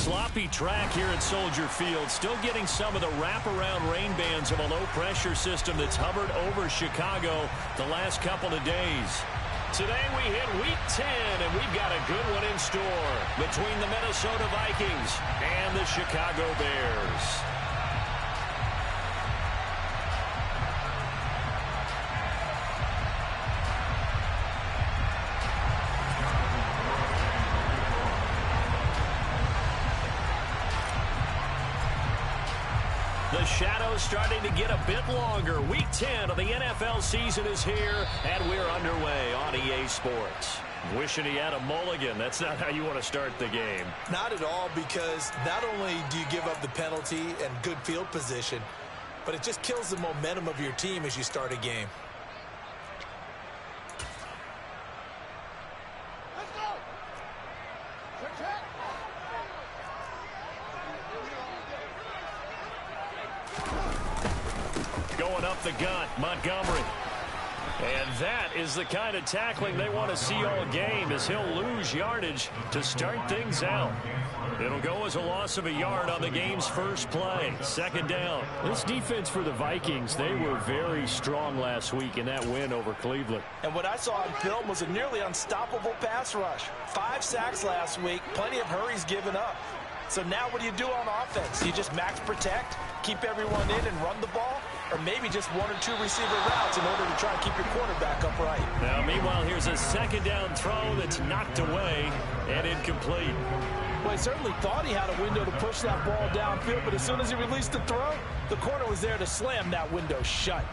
sloppy track here at Soldier Field. Still getting some of the wraparound rain bands of a low-pressure system that's hovered over Chicago the last couple of days. Today we hit Week 10, and we've got a good one in store between the Minnesota Vikings and the Chicago Bears. The shadow's starting to get a bit longer. Week 10 of the NFL season is here, and we're underway on EA Sports. Wishing he had a mulligan. That's not how you want to start the game. Not at all, because not only do you give up the penalty and good field position, but it just kills the momentum of your team as you start a game. Going up the gut, Montgomery. And that is the kind of tackling they want to see all game, as he'll lose yardage to start things out. It'll go as a loss of a yard on the game's first play. Second down. This defense for the Vikings, they were very strong last week in that win over Cleveland. And what I saw on film was a nearly unstoppable pass rush. 5 sacks last week, plenty of hurries given up. So now what do you do on offense? You just max protect, keep everyone in and run the ball? Or maybe just 1 or 2 receiver routes in order to try and keep your quarterback upright. Now, meanwhile, here's a second down throw that's knocked away and incomplete. Well, he certainly thought he had a window to push that ball downfield, but as soon as he released the throw, the corner was there to slam that window shut.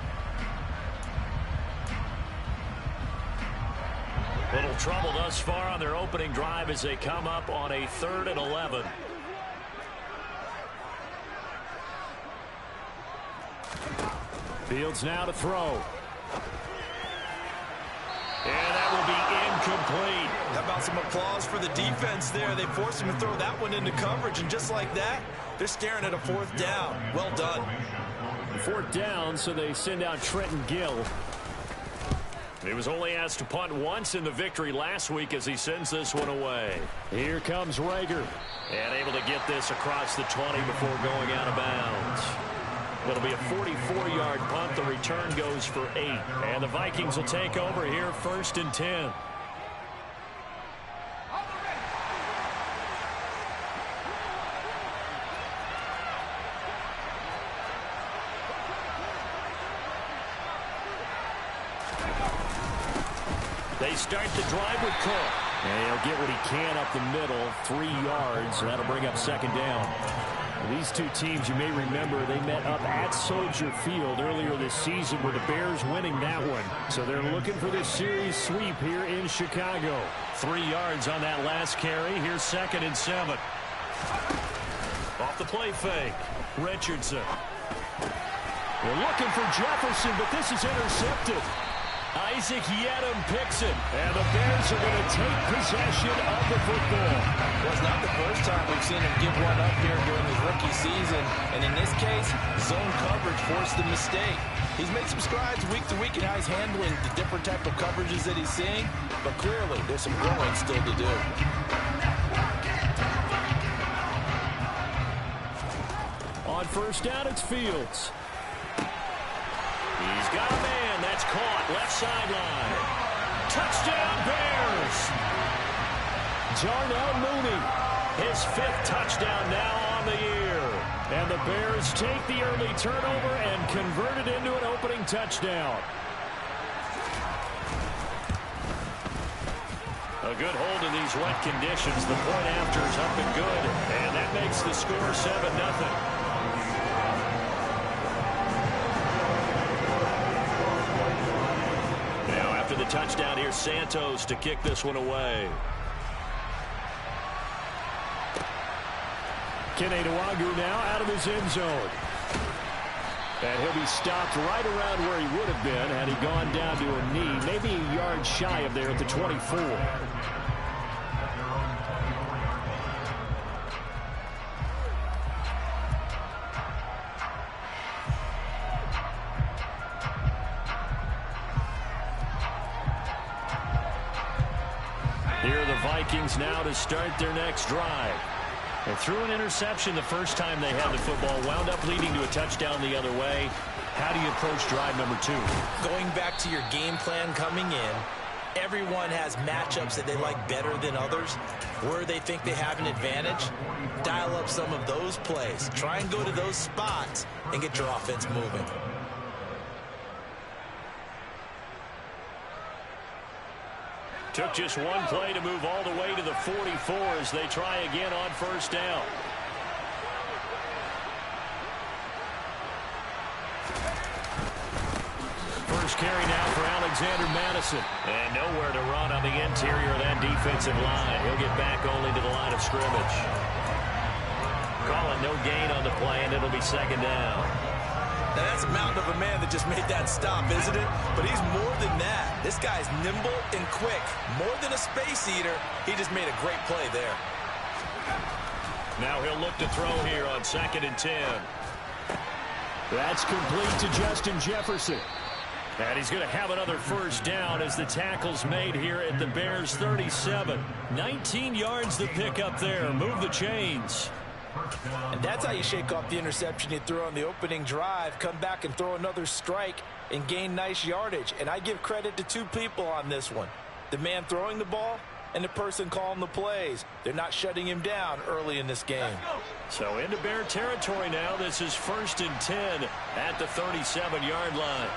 Little trouble thus far on their opening drive as they come up on a 3rd and 11. Fields now to throw. And that will be incomplete. How about some applause for the defense there? They forced him to throw that one into coverage, and just like that, they're staring at a 4th down. Well done. 4th down, so they send out Trenton Gill. He was only asked to punt once in the victory last week as he sends this one away. Here comes Rager. And able to get this across the 20 before going out of bounds. It'll be a 44-yard punt. The return goes for 8. And the Vikings will take over here 1st and 10. They start the drive with Cook. And he'll get what he can up the middle, 3 yards. That'll bring up 2nd down. These two teams, you may remember, they met up at Soldier Field earlier this season with the Bears winning that one. So they're looking for this series sweep here in Chicago. 3 yards on that last carry. Here's 2nd and 7. Off the play fake. Richardson. They're looking for Jefferson, but this is intercepted. Isaac Yedem picks it. And the Bears are going to take possession of the football. Well, it's not the first time we've seen him give one up here during his rookie season. And in this case, zone coverage forced the mistake. He's made some strides week to week in how he's handling the different type of coverages that he's seeing. But clearly, there's some growing still to do. On 1st down, it's Fields. He's got a man. That's caught. Left sideline. Touchdown, Bears. Darnell Mooney. His 5th touchdown now on the year. And the Bears take the early turnover and convert it into an opening touchdown. A good hold in these wet conditions. The point after is up and good. And that makes the score 7-0. After the touchdown, here's Santos to kick this one away. Kene Nwangwu now out of his end zone. And he'll be stopped right around where he would have been had he gone down to a knee, maybe a yard shy of there at the 24. Here are the Vikings now to start their next drive. They threw an interception the first time they had the football, wound up leading to a touchdown the other way. How do you approach drive number 2? Going back to your game plan coming in, everyone has matchups that they like better than others. Where they think they have an advantage, dial up some of those plays. Try and go to those spots and get your offense moving. Took just one play to move all the way to the 44 as they try again on first down. First carry now for Alexander Madison. And nowhere to run on the interior of that defensive line. He'll get back only to the line of scrimmage. Calling no gain on the play, and it'll be second down. Now that's a mountain of a man that just made that stop, isn't it? But he's more than that. This guy's nimble and quick. More than a space eater, he just made a great play there. Now he'll look to throw here on 2nd and 10. That's complete to Justin Jefferson. And he's going to have another first down as the tackle's made here at the Bears 37. 19 yards to pick up there. Move the chains. And that's how you shake off the interception you threw on the opening drive. Come back and throw another strike and gain nice yardage. And I give credit to two people on this one. The man throwing the ball and the person calling the plays. They're not shutting him down early in this game. So into Bear territory now. This is 1st and 10 at the 37-yard line.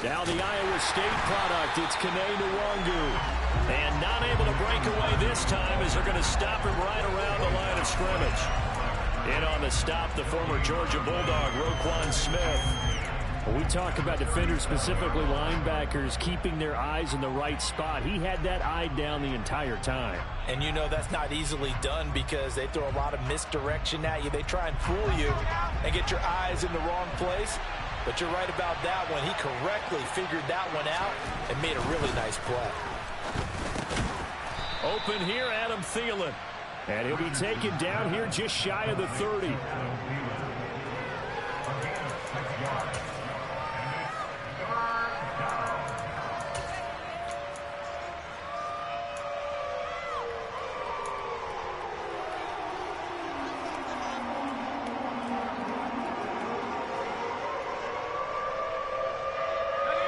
Now the Iowa State product. It's Kene Nwangu. And not able to break away this time as they're going to stop him right around the line of scrimmage. In on the stop, the former Georgia Bulldog, Roquan Smith. When we talk about defenders, specifically linebackers, keeping their eyes in the right spot, he had that eye down the entire time. And you know that's not easily done because they throw a lot of misdirection at you. They try and fool you and get your eyes in the wrong place. But you're right about that one. He correctly figured that one out and made a really nice play. Open here, Adam Thielen. And he'll be taken down here just shy of the 30.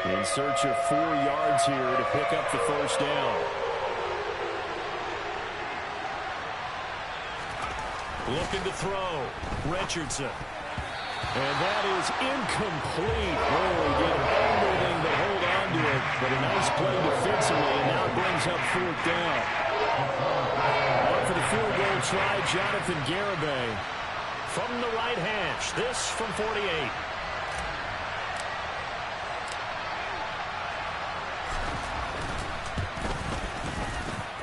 In search of 4 yards here to pick up the first down. Looking to throw. Richardson. And that is incomplete. Oh, he did everything but hold on to it. But a nice play defensively, and now brings up 4th down. On for the field goal try, Jonathan Garibay. From the right hash. This from 48.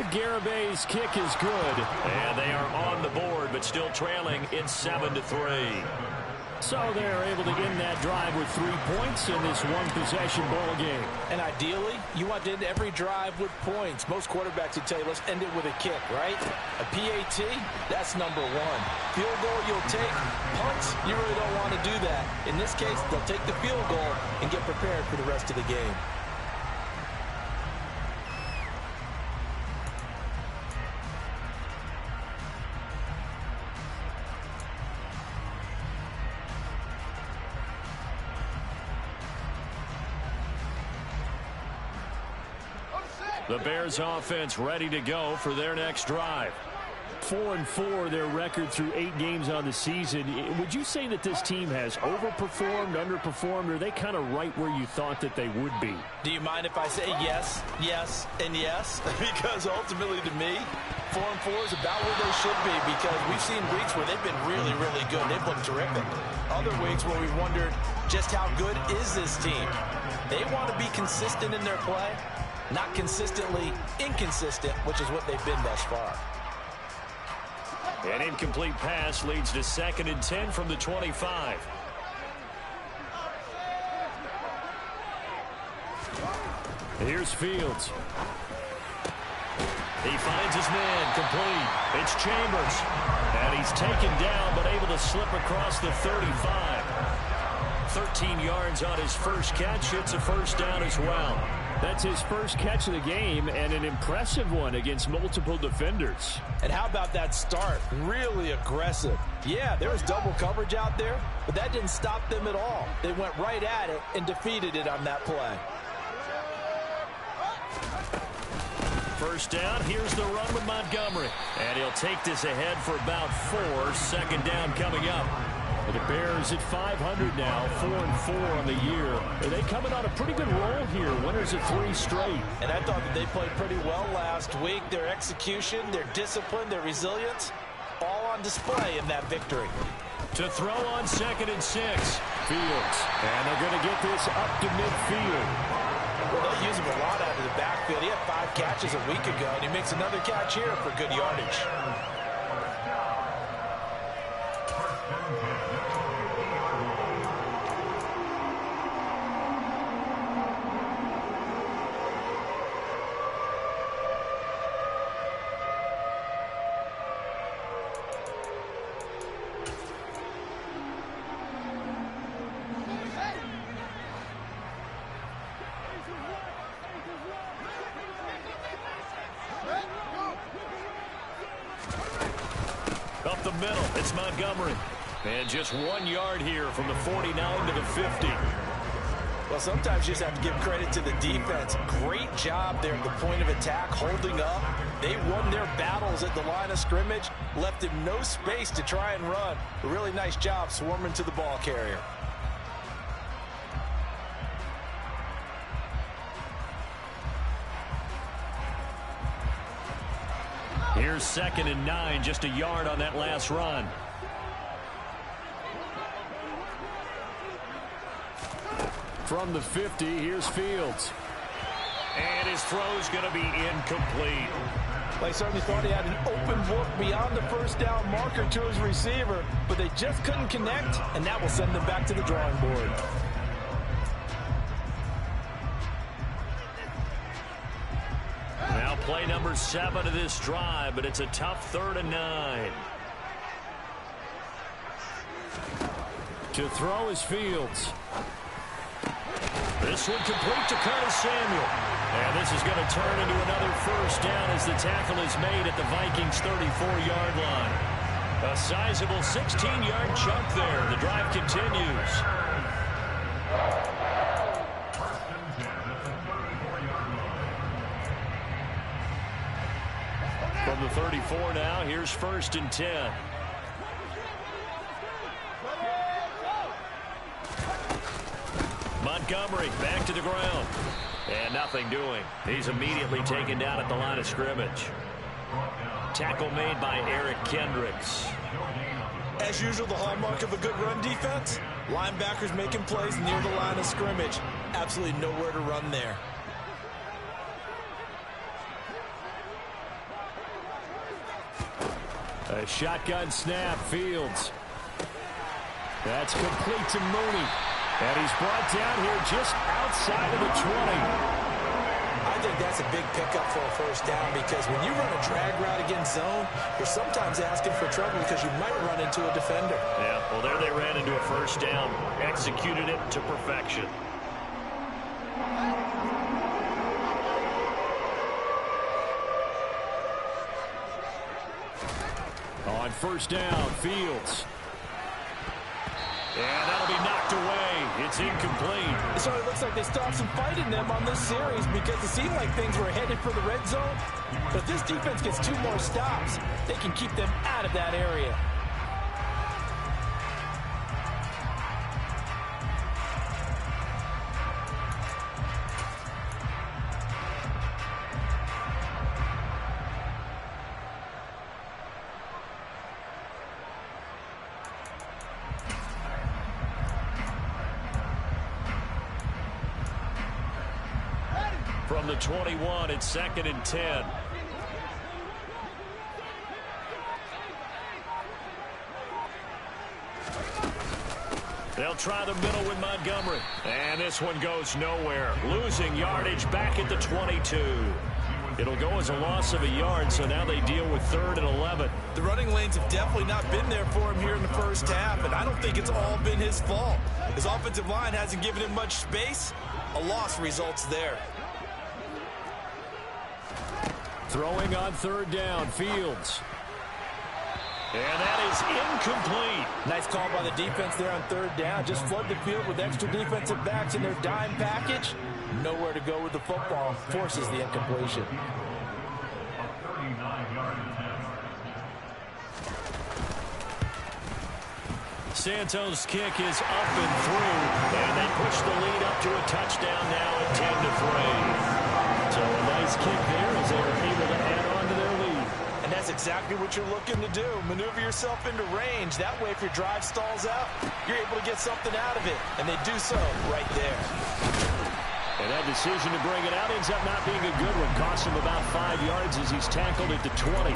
Garibay's kick is good. And they are on the board, but still trailing in 7-3. So they're able to end that drive with 3 points in this one-possession ball game. And ideally, you want to end every drive with points. Most quarterbacks would tell you, let's end it with a kick, right? A PAT, that's number 1. Field goal you'll take. Punts, you really don't want to do that. In this case, they'll take the field goal and get prepared for the rest of the game. The Bears offense ready to go for their next drive. 4-4 their record through 8 games on the season. Would you say that this team has overperformed, underperformed, or are they kind of right where you thought that they would be? Do you mind if I say yes, yes, and yes? Because ultimately to me, 4-4 is about where they should be because we've seen weeks where they've been really, really good. They've looked terrific. Other weeks where we've wondered just how good is this team. They want to be consistent in their play. Not consistently inconsistent, which is what they've been thus far. An incomplete pass leads to 2nd and 10 from the 25. Here's Fields. He finds his man complete. It's Chambers. And he's taken down but able to slip across the 35. 13 yards on his first catch. It's a first down as well. That's his first catch of the game, and an impressive one against multiple defenders. And how about that start? Really aggressive. Yeah, there was double coverage out there, but that didn't stop them at all. They went right at it and defeated it on that play. First down, here's the run with Montgomery. And he'll take this ahead for about 4. Second down coming up. The Bears at 500 now, 4-4 on the year. They coming on a pretty good roll here, winners of 3 straight. And I thought that they played pretty well last week. Their execution, their discipline, their resilience, all on display in that victory. To throw on 2nd and 6. Fields. And they're going to get this up to midfield. Well, they use him a lot out of the backfield. He had 5 catches a week ago, and he makes another catch here for good yardage. Up the middle, it's Montgomery. And just 1 yard here from the 49 to the 50. Well, sometimes you just have to give credit to the defense. Great job there at the point of attack, holding up. They won their battles at the line of scrimmage, left him no space to try and run. A really nice job swarming to the ball carrier. Here's 2nd and 9, just a yard on that last run. From the 50, here's Fields. And his throw's going to be incomplete. They certainly thought he had an open book beyond the first down marker to his receiver, but they just couldn't connect, and that will send them back to the drawing board. Now play number 7 of this drive, but it's a tough 3rd and 9. To throw is Fields. This one complete to Curtis Samuel. And this is going to turn into another first down as the tackle is made at the Vikings' 34-yard line. A sizable 16-yard chunk there. The drive continues. From the 34 now, here's 1st and 10. Montgomery back to the ground. And nothing doing. He's immediately taken down at the line of scrimmage. Tackle made by Eric Kendricks. As usual, the hallmark of a good run defense, linebackers making plays near the line of scrimmage. Absolutely nowhere to run there. A shotgun snap, Fields. That's complete to Mooney. And he's brought down here just outside of the 20. I think that's a big pickup for a first down because when you run a drag route against zone, you're sometimes asking for trouble because you might run into a defender. Yeah, well, there they ran into a first down. Executed it to perfection. On first down, Fields. And that'll be knocked away. It's incomplete. So it looks like they stopped some fight in them on this series because it seemed like things were headed for the red zone. But if this defense gets 2 more stops, they can keep them out of that area. From the 21, it's 2nd and 10. They'll try the middle with Montgomery. And this one goes nowhere. Losing yardage back at the 22. It'll go as a loss of a yard, so now they deal with 3rd and 11. The running lanes have definitely not been there for him here in the first half, and I don't think it's all been his fault. His offensive line hasn't given him much space. A loss results there. Throwing on third down, Fields. And that is incomplete. Nice call by the defense there on third down. Just flood the field with extra defensive backs in their dime package. Nowhere to go with the football. Forces the incompletion. Santos' kick is up and through, and they push the lead up to a touchdown now at 10-3. So a nice kick there as they were able to add on to their lead. And that's exactly what you're looking to do. Maneuver yourself into range. That way, if your drive stalls out, you're able to get something out of it. And they do so right there. And that decision to bring it out ends up not being a good one. Costs him about 5 yards as he's tackled at the 20.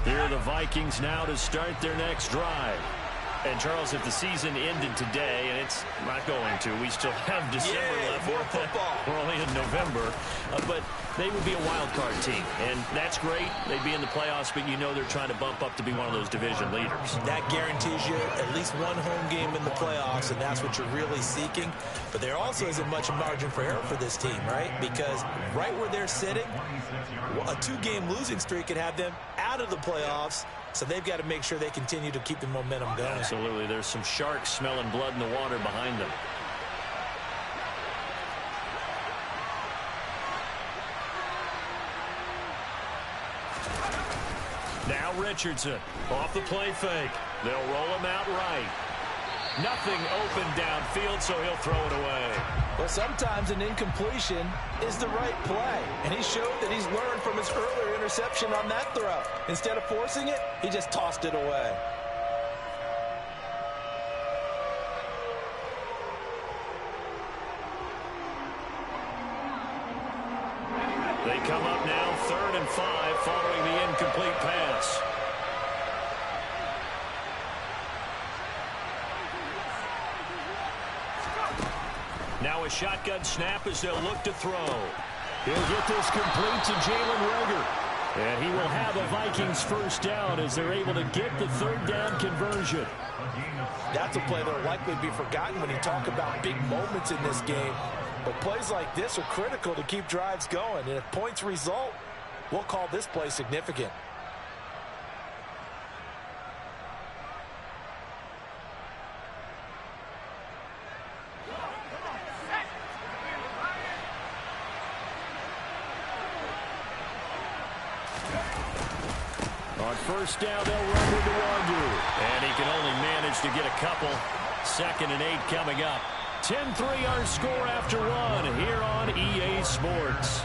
Here are the Vikings now to start their next drive. And, Charles, if the season ended today, and it's not going to, we still have December left. More football. We're only in November. But they would be a wild card team. And that's great. They'd be in the playoffs, but you know they're trying to bump up to be one of those division leaders. That guarantees you at least one home game in the playoffs, and that's what you're really seeking. But there also isn't much margin for error for this team, right? Because right where they're sitting, a 2-game losing streak could have them out of the playoffs. So they've got to make sure they continue to keep the momentum going. Absolutely. There's some sharks smelling blood in the water behind them. Now Richardson off the play fake. They'll roll him out right. Nothing open downfield, so he'll throw it away. Well, sometimes an incompletion is the right play. And he showed that he's learned from his earlier interception on that throw. Instead of forcing it, he just tossed it away. They come up now 3rd and 5 following the incomplete pass. Now a shotgun snap as they'll look to throw. He'll get this complete to Jalen Reagor. And he will have a Vikings first down as they're able to get the 3rd down conversion. That's a play that will likely be forgotten when you talk about big moments in this game. But plays like this are critical to keep drives going. And if points result, we'll call this play significant. On first down, they'll run into Wonder. And he can only manage to get a couple. 2nd and 8 coming up. 10-3 our score after 1 here on EA Sports.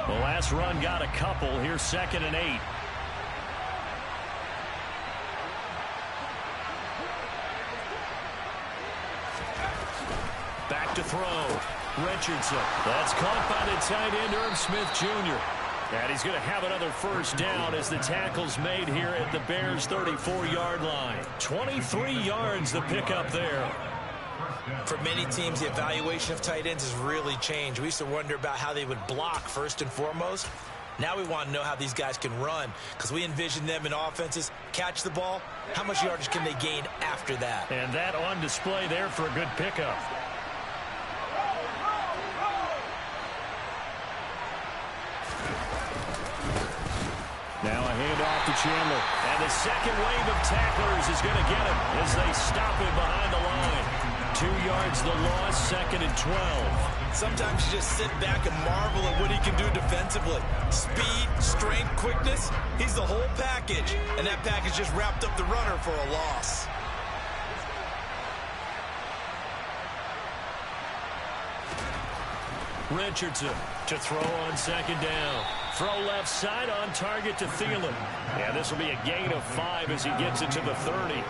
The last run got a couple. Here's 2nd and 8. Back to throw. Richardson. That's caught by the tight end, Irv Smith Jr. And he's going to have another first down as the tackle's made here at the Bears' 34-yard line. 23 yards the pickup there. For many teams, the evaluation of tight ends has really changed. We used to wonder about how they would block first and foremost. Now we want to know how these guys can run, because we envision them in offenses catch the ball. How much yardage can they gain after that? And that on display there for a good pickup. Now a handoff to Chandler. And the second wave of tacklers is going to get him as they stop him behind the line. 2 yards the loss, 2nd and 12. Sometimes you just sit back and marvel at what he can do defensively. Speed, strength, quickness, he's the whole package. And that package just wrapped up the runner for a loss. Richardson to throw on 2nd down. Throw left side on target to Thielen. And this will be a gain of 5 as he gets it to the 30.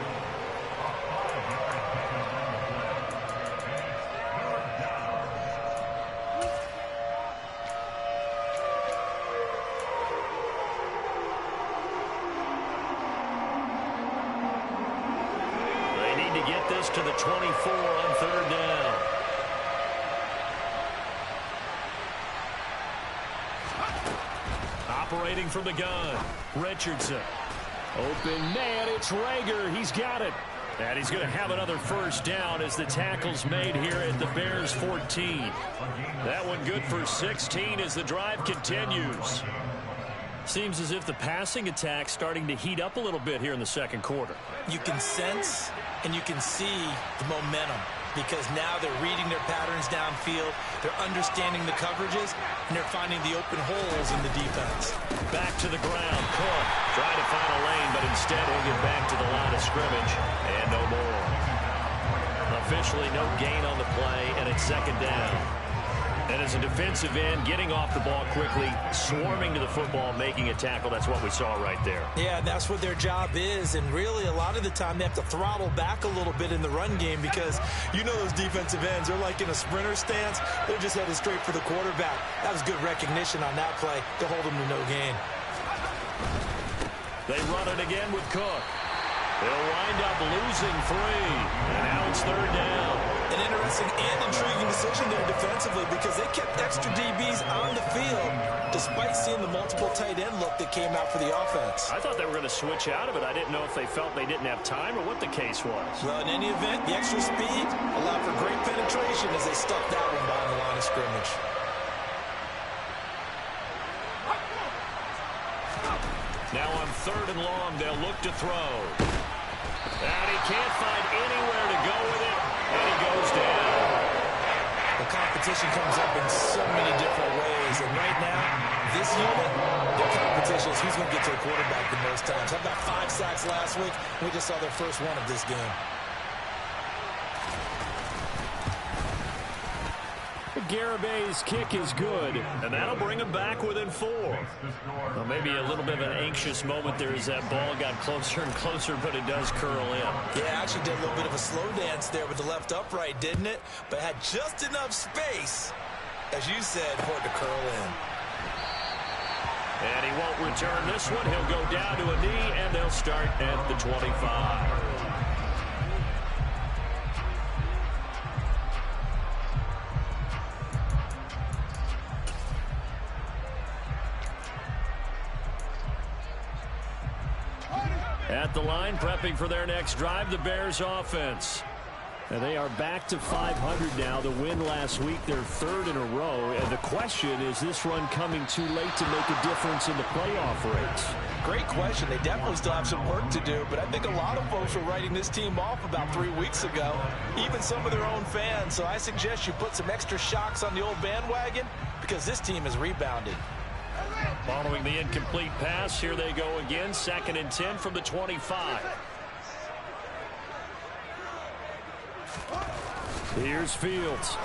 us to the 24 on third down. Operating from the gun, Richardson. Open man, it's Rager. He's got it. And he's going to have another first down as the tackle's made here at the Bears 14. That one good for 16 as the drive continues. Seems as if the passing attack's starting to heat up a little bit here in the second quarter. You can sense and you can see the momentum because now they're reading their patterns downfield, they're understanding the coverages, and they're finding the open holes in the defense. Back to the ground. Cook trying to find a lane, but instead he'll get back to the line of scrimmage, and no more. Officially no gain on the play, and it's second down. And as a defensive end, getting off the ball quickly, swarming to the football, making a tackle, that's what we saw right there. Yeah, that's what their job is, and really a lot of the time they have to throttle back a little bit in the run game because you know those defensive ends, they're like in a sprinter stance. They're just headed straight for the quarterback. That was good recognition on that play to hold them to no gain. They run it again with Cook. They'll wind up losing 3, and now it's third down. An interesting and intriguing decision there defensively because they kept extra DBs on the field despite seeing the multiple tight end look that came out for the offense. I thought they were going to switch out of it. I didn't know if they felt they didn't have time or what the case was. Well, in any event, the extra speed allowed for great penetration as they stuck that one behind the line of scrimmage. Now on third and long, they'll look to throw. And he can't find anywhere to go with it, and he goes down. The competition comes up in so many different ways, and right now, this unit, their competition is who's going to get to the quarterback the most times. How about 5 sacks last week? We just saw their first one of this game. Garabay's kick is good, and that'll bring him back within 4. Well, maybe a little bit of an anxious moment there as that ball got closer and closer, but it does curl in. Yeah, actually did a little bit of a slow dance there with the left upright, didn't it? But had just enough space, as you said, for it to curl in. And he won't return this one. He'll go down to a knee, and they'll start at the 25. At the line, prepping for their next drive, the Bears offense. And they are back to 500 now. The win last week, their 3rd in a row. And the question is this run coming too late to make a difference in the playoff race? Great question. They definitely still have some work to do, but I think a lot of folks were writing this team off about 3 weeks ago, even some of their own fans. So I suggest you put some extra shocks on the old bandwagon because this team has rebounded. Following the incomplete pass, here they go again. 2nd and 10 from the 25. Here's Fields.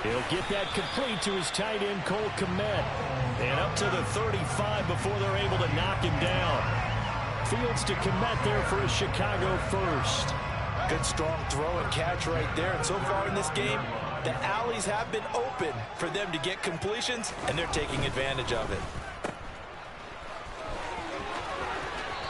He'll get that complete to his tight end, Cole Kmet. And up to the 35 before they're able to knock him down. Fields to Kmet there for a Chicago first. Good strong throw and catch right there. And so far in this game, the alleys have been open for them to get completions, and they're taking advantage of it.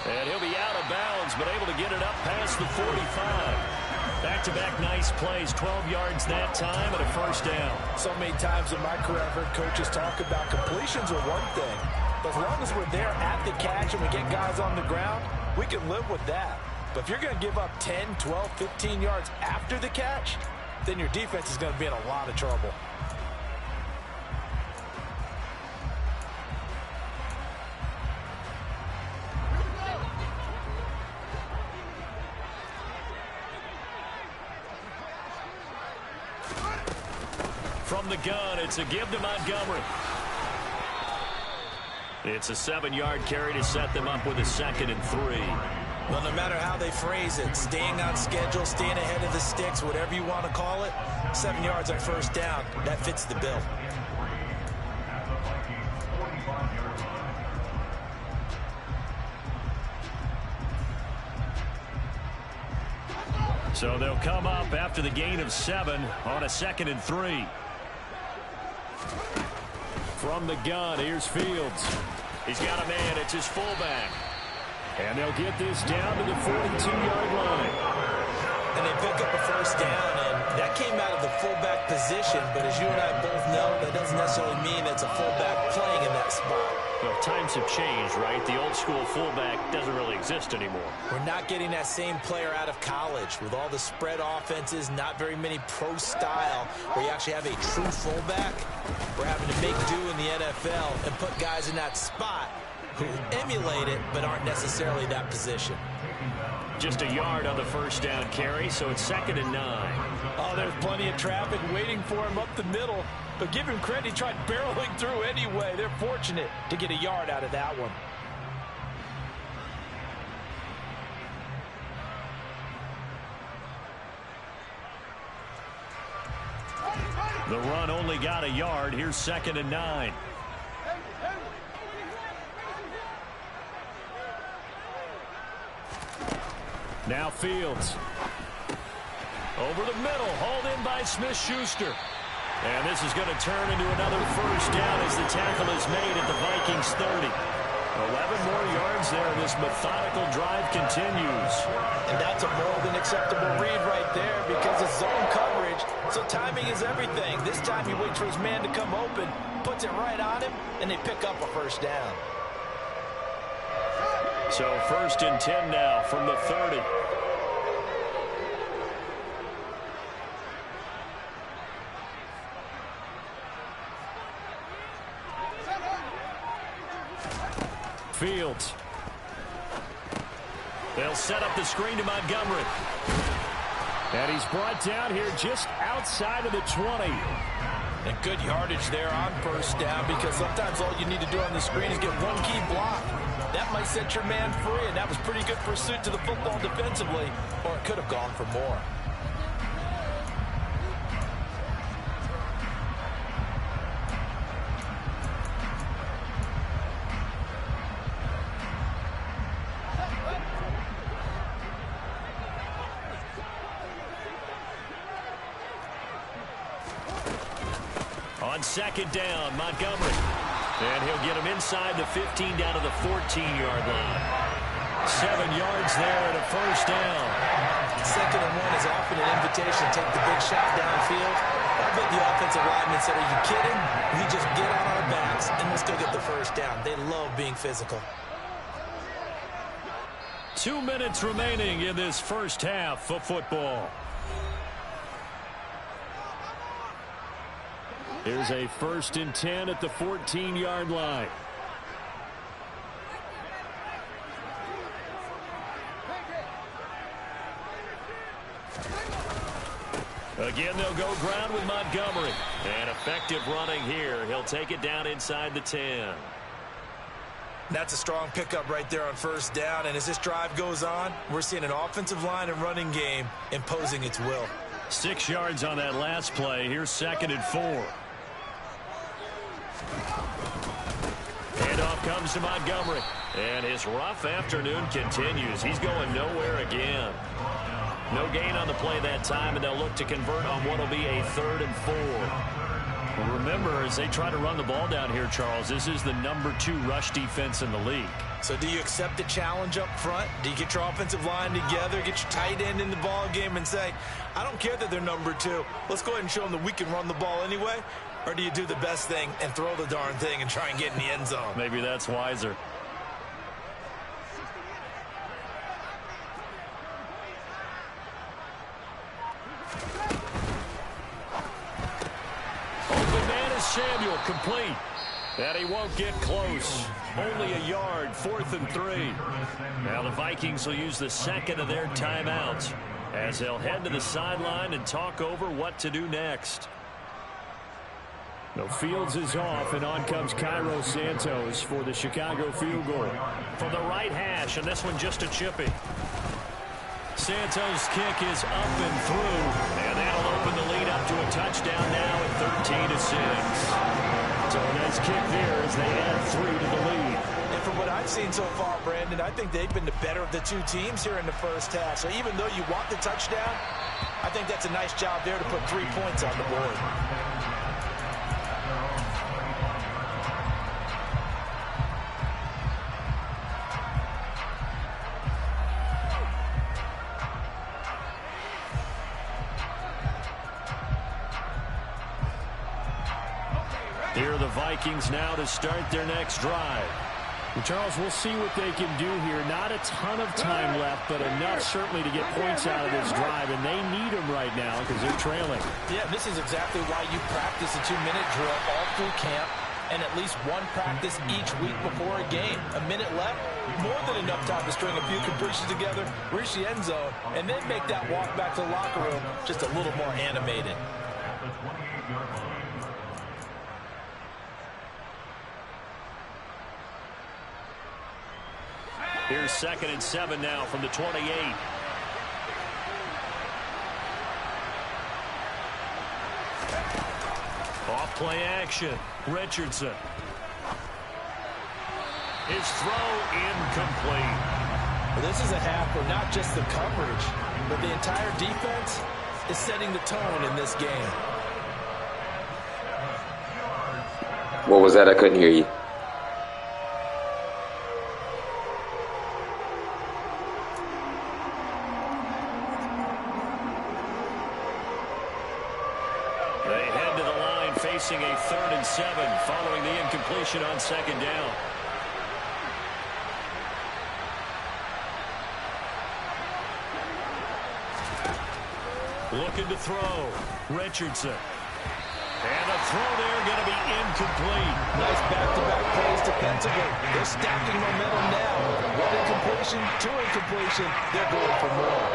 And he'll be out of bounds, but able to get it up past the 45. Back-to-back nice plays, 12 yards that time and a first down. So many times in my career, I've heard coaches talk about completions are one thing. But as long as we're there at the catch and we get guys on the ground, we can live with that. But if you're going to give up 10, 12, 15 yards after the catch, then your defense is going to be in a lot of trouble. From the gun, it's a give to Montgomery. It's a 7-yard carry to set them up with a 2nd and 3. Well, no matter how they phrase it, staying on schedule, staying ahead of the sticks, whatever you want to call it, 7 yards on first down, that fits the bill. So they'll come up after the gain of 7 on a 2nd and 3. From the gun, here's Fields. He's got a man, it's his fullback. And they'll get this down to the 42-yard line. And they pick up a first down, and that came out of the fullback position. But as you and I both know, that doesn't necessarily mean it's a fullback playing in that spot. Well, times have changed, right? The old school fullback doesn't really exist anymore. We're not getting that same player out of college. With all the spread offenses, not very many pro style where you actually have a true fullback. We're having to make do in the NFL and put guys in that spot who emulate it but aren't necessarily that position. Just a yard on the first down carry, so it's 2nd and 9. Oh, there's plenty of traffic waiting for him up the middle. But give him credit, he tried barreling through anyway. They're fortunate to get a yard out of that one. The run only got a yard. Here's 2nd and 9. Now Fields. Over the middle, hauled in by Smith-Schuster. And this is going to turn into another first down as the tackle is made at the Vikings 30. 11 more yards there, and this methodical drive continues. And that's a more than acceptable read right there because it's zone coverage, so timing is everything. This time he waits for his man to come open, puts it right on him, and they pick up a first down. So 1st and 10 now from the 30. Fields. They'll set up the screen to Montgomery. And he's brought down here just outside of the 20. And good yardage there on first down because sometimes all you need to do on the screen is get one key block. That might set your man free, and that was pretty good pursuit to the football defensively, or it could have gone for more. On 2nd down, Montgomery. And he'll get him inside the 15 down to the 14-yard line. 7 yards there and a first down. 2nd and 1 is often an invitation to take the big shot downfield. I bet the offensive lineman said, are you kidding? We just get on our backs and let's go get the first down. They love being physical. 2 minutes remaining in this first half of football. Here's a 1st and 10 at the 14-yard line. Again, they'll go ground with Montgomery. And effective running here. He'll take it down inside the 10. That's a strong pickup right there on first down. And as this drive goes on, we're seeing an offensive line and running game imposing its will. 6 yards on that last play. Here's 2nd and 4. Handoff comes to Montgomery. And his rough afternoon continues. He's going nowhere again. No gain on the play that time, and they'll look to convert on what will be a 3rd and 4. Well, remember, as they try to run the ball down here, Charles, this is the number 2 rush defense in the league. So do you accept the challenge up front? Do you get your offensive line together, get your tight end in the ball game and say, I don't care that they're number 2. Let's go ahead and show them that we can run the ball anyway? Or do you do the best thing and throw the darn thing and try and get in the end zone? Maybe that's wiser. Open man is Samuel, complete. And he won't get close. Only a yard, 4th and 3. Now the Vikings will use the 2nd of their timeouts as they'll head to the sideline and talk over what to do next. No, Fields is off, and on comes Cairo Santos for the Chicago field goal. From the right hash, and this one just a chippy. Santos' kick is up and through, and that'll open the lead up to a touchdown now at 13-6. So a nice kick there as they add 3 to the lead. And from what I've seen so far, Brandon, I think they've been the better of the 2 teams here in the first half. So even though you want the touchdown, I think that's a nice job there to put 3 points on the board. Here are the Vikings now to start their next drive. Well, Charles, we'll see what they can do here. Not a ton of time left, but enough certainly to get points out of this drive, and they need them right now because they're trailing. Yeah, this is exactly why you practice a 2-minute drill all through camp and at least one practice each week before a game. A minute left, more than enough time to string a few completions together, reach the end zone, and then make that walk back to the locker room just a little more animated. Here's 2nd and 7 now from the 28. Off play action. Richardson. His throw incomplete. Well, this is a half where not just the coverage, but the entire defense is setting the tone in this game. What was that? I couldn't hear you. Facing a 3rd and 7 following the incompletion on 2nd down. Looking to throw. Richardson. And a throw there going to be incomplete. Nice back-to-back plays defensively. They're stacking momentum now. 1 incompletion, 2 incompletion. They're going for more.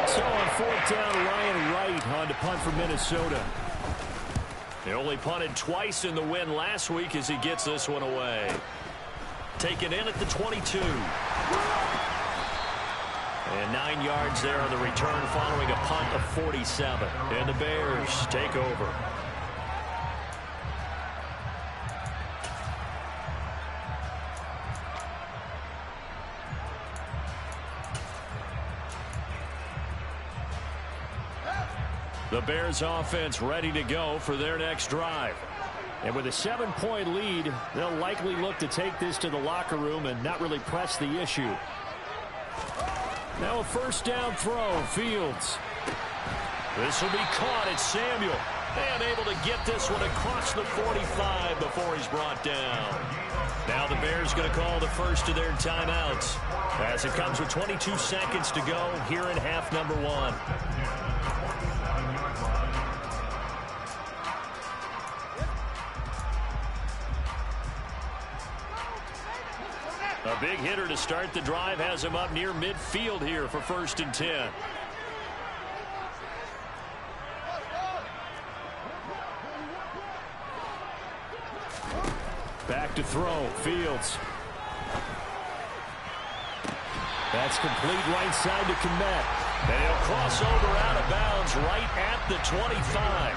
So on 4th down, Ryan Wright on to punt for Minnesota. He only punted twice in the win last week as he gets this one away. Taken in at the 22. And 9 yards there on the return following a punt of 47. And the Bears take over. The Bears offense ready to go for their next drive. And with a 7-point lead, they'll likely look to take this to the locker room and not really press the issue. Now a 1st down throw. Fields. This will be caught. It's Samuel. And able to get this one across the 45 before he's brought down. Now the Bears going to call the first of their timeouts as it comes with 22 seconds to go here in half number 1. A big hitter to start the drive has him up near midfield here for 1st and 10. Back to throw. Fields. That's complete right side to Komet. And he'll cross over out of bounds right at the 25.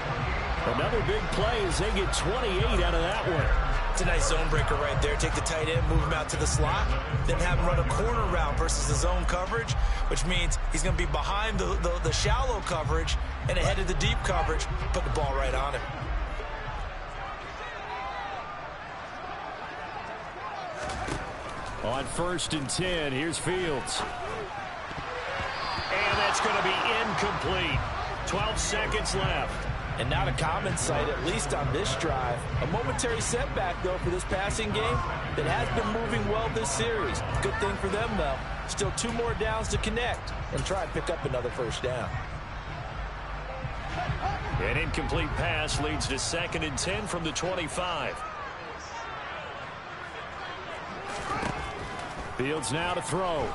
Another big play as they get 28 out of that one. It's a nice zone breaker right there. Take the tight end, move him out to the slot, then have him run a corner route versus the zone coverage, which means he's going to be behind the shallow coverage and ahead of the deep coverage. Put the ball right on him. On 1st and 10, here's Fields. And that's going to be incomplete. 12 seconds left. And not a common sight, at least on this drive. A momentary setback, though, for this passing game that has been moving well this series. Good thing for them, though. Still 2 more downs to connect and try and pick up another 1st down. An incomplete pass leads to 2nd and 10 from the 25. Fields now to throw.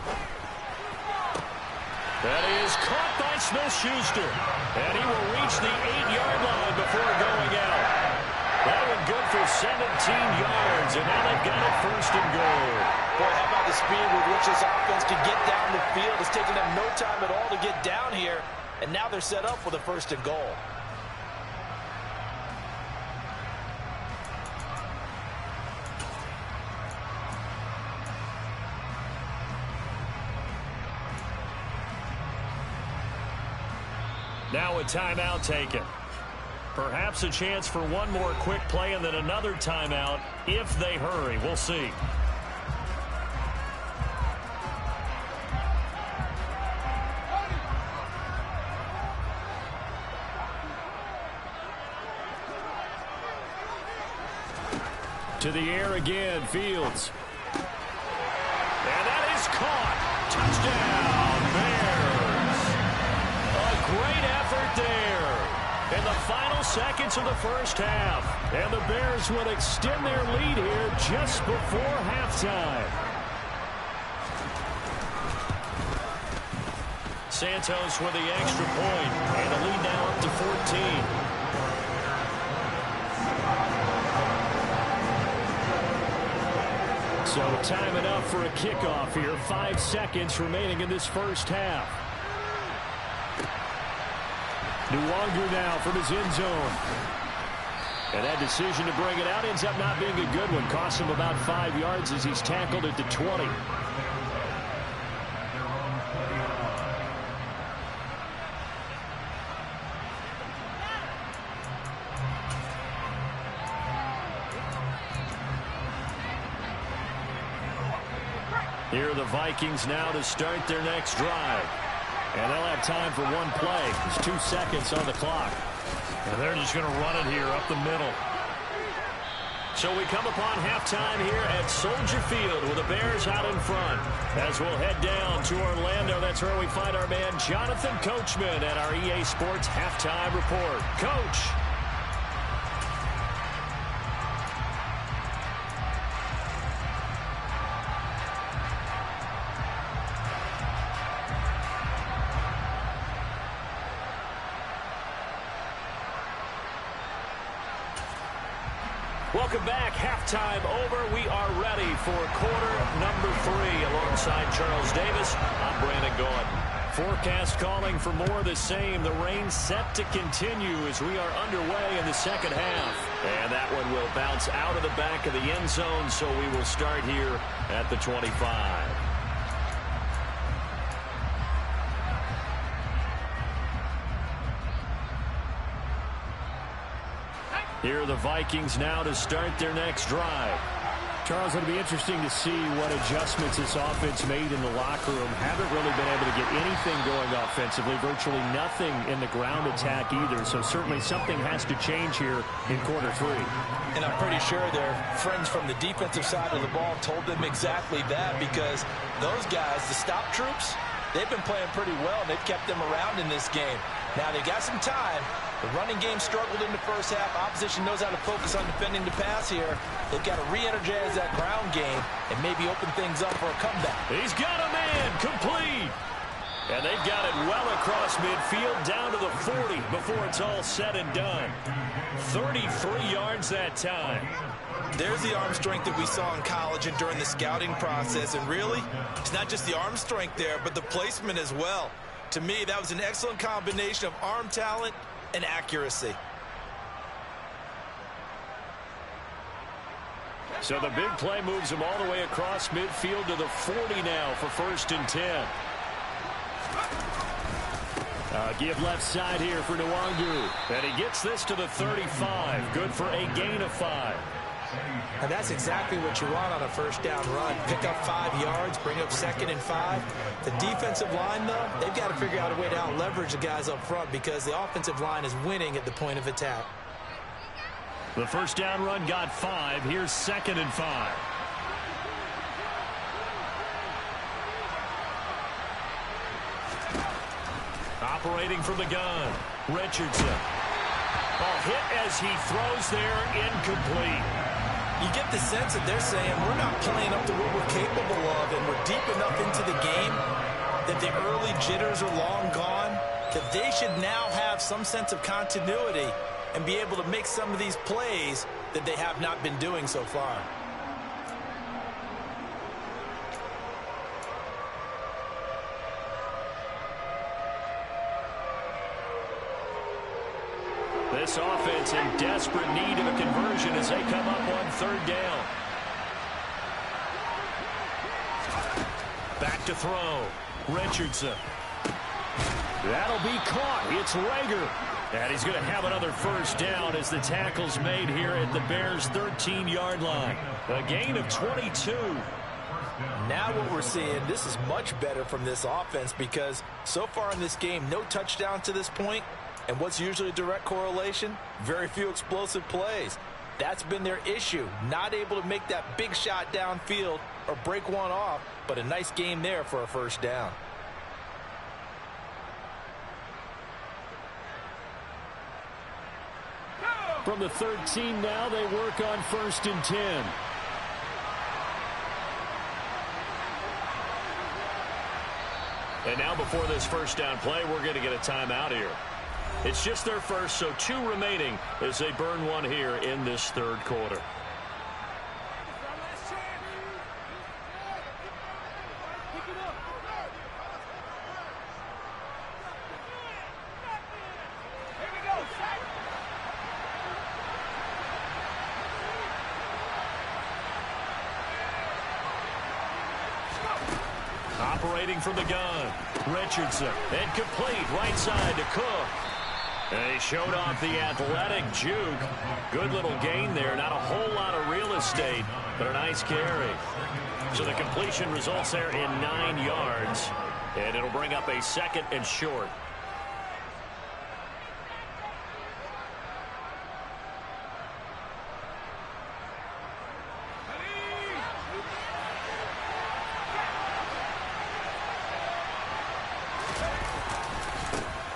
That is caught by Smith-Schuster. And he will reach the 8-yard line before going out. That one good for 17 yards. And now they've got it 1st and goal. Boy, how about the speed with which this offense can get down the field? It's taken them no time at all to get down here. And now they're set up with a 1st and goal. Now a timeout taken. Perhaps a chance for one more quick play and then another timeout if they hurry. We'll see. To the air again, Fields. And that is caught. Touchdown, Bears. A great effort there in the final seconds of the first half. And the Bears will extend their lead here just before halftime. Santos with the extra point, and the lead now up to 14. So time enough for a kickoff here. 5 seconds remaining in this first half. Nwangu now from his end zone. And that decision to bring it out ends up not being a good one. Costs him about 5 yards as he's tackled at the 20. Here are the Vikings now to start their next drive. And they'll have time for one play. There's 2 seconds on the clock. And they're just going to run it here up the middle. So we come upon halftime here at Soldier Field with the Bears out in front. As we'll head down to Orlando, that's where we find our man Jonathan Coachman at our EA Sports Halftime Report. Coach. Welcome back. Halftime over. We are ready for quarter number 3 alongside Charles Davis. I'm Brandon Gordon. Forecast calling for more of the same. The rain set to continue as we are underway in the second half. And that one will bounce out of the back of the end zone, so we will start here at the 25. Here are the Vikings now to start their next drive. Charles, it'll be interesting to see what adjustments this offense made in the locker room. Haven't really been able to get anything going offensively. Virtually nothing in the ground attack either. So certainly something has to change here in quarter 3. And I'm pretty sure their friends from the defensive side of the ball told them exactly that, because those guys, the stop troops, they've been playing pretty well, and they've kept them around in this game. Now, they got some time. The running game struggled in the first half. Opposition knows how to focus on defending the pass here. They've got to re-energize that ground game and maybe open things up for a comeback. He's got a man complete. And they've got it well across midfield down to the 40 before it's all said and done. 33 yards that time. There's the arm strength that we saw in college and during the scouting process. And really, it's not just the arm strength there, but the placement as well. To me, that was an excellent combination of arm talent and accuracy. So the big play moves him all the way across midfield to the 40 now for 1st and 10. Give left side here for Nwangu. And he gets this to the 35. Good for a gain of 5. And that's exactly what you want on a first down run. Pick up 5 yards, bring up 2nd and 5. The defensive line, though, they've got to figure out a way to out-leverage the guys up front because the offensive line is winning at the point of attack. The first down run got 5. Here's 2nd and 5. Operating from the gun, Richardson. Ball hit as he throws there, incomplete. You get the sense that they're saying we're not playing up to what we're capable of, and we're deep enough into the game that the early jitters are long gone, that they should now have some sense of continuity and be able to make some of these plays that they have not been doing so far. This offense in desperate need of a conversion as they come up on 3rd down. Back to throw. Richardson. That'll be caught. It's Rager. And he's going to have another first down as the tackle's made here at the Bears' 13-yard line. A gain of 22. Now what we're seeing, this is much better from this offense because so far in this game, no touchdown to this point. And what's usually a direct correlation? Very few explosive plays. That's been their issue. Not able to make that big shot downfield or break one off, but a nice game there for a first down. From the 13 now, they work on 1st and 10. And now before this first down play, we're going to get a timeout here. It's just their first, so 2 remaining as they burn one here in this third quarter. Operating from the gun, Richardson, and complete right side to Cook. And he showed off the athletic juke. Good little gain there. Not a whole lot of real estate, but a nice carry. So the completion results there in 9 yards. And it'll bring up a 2nd and short.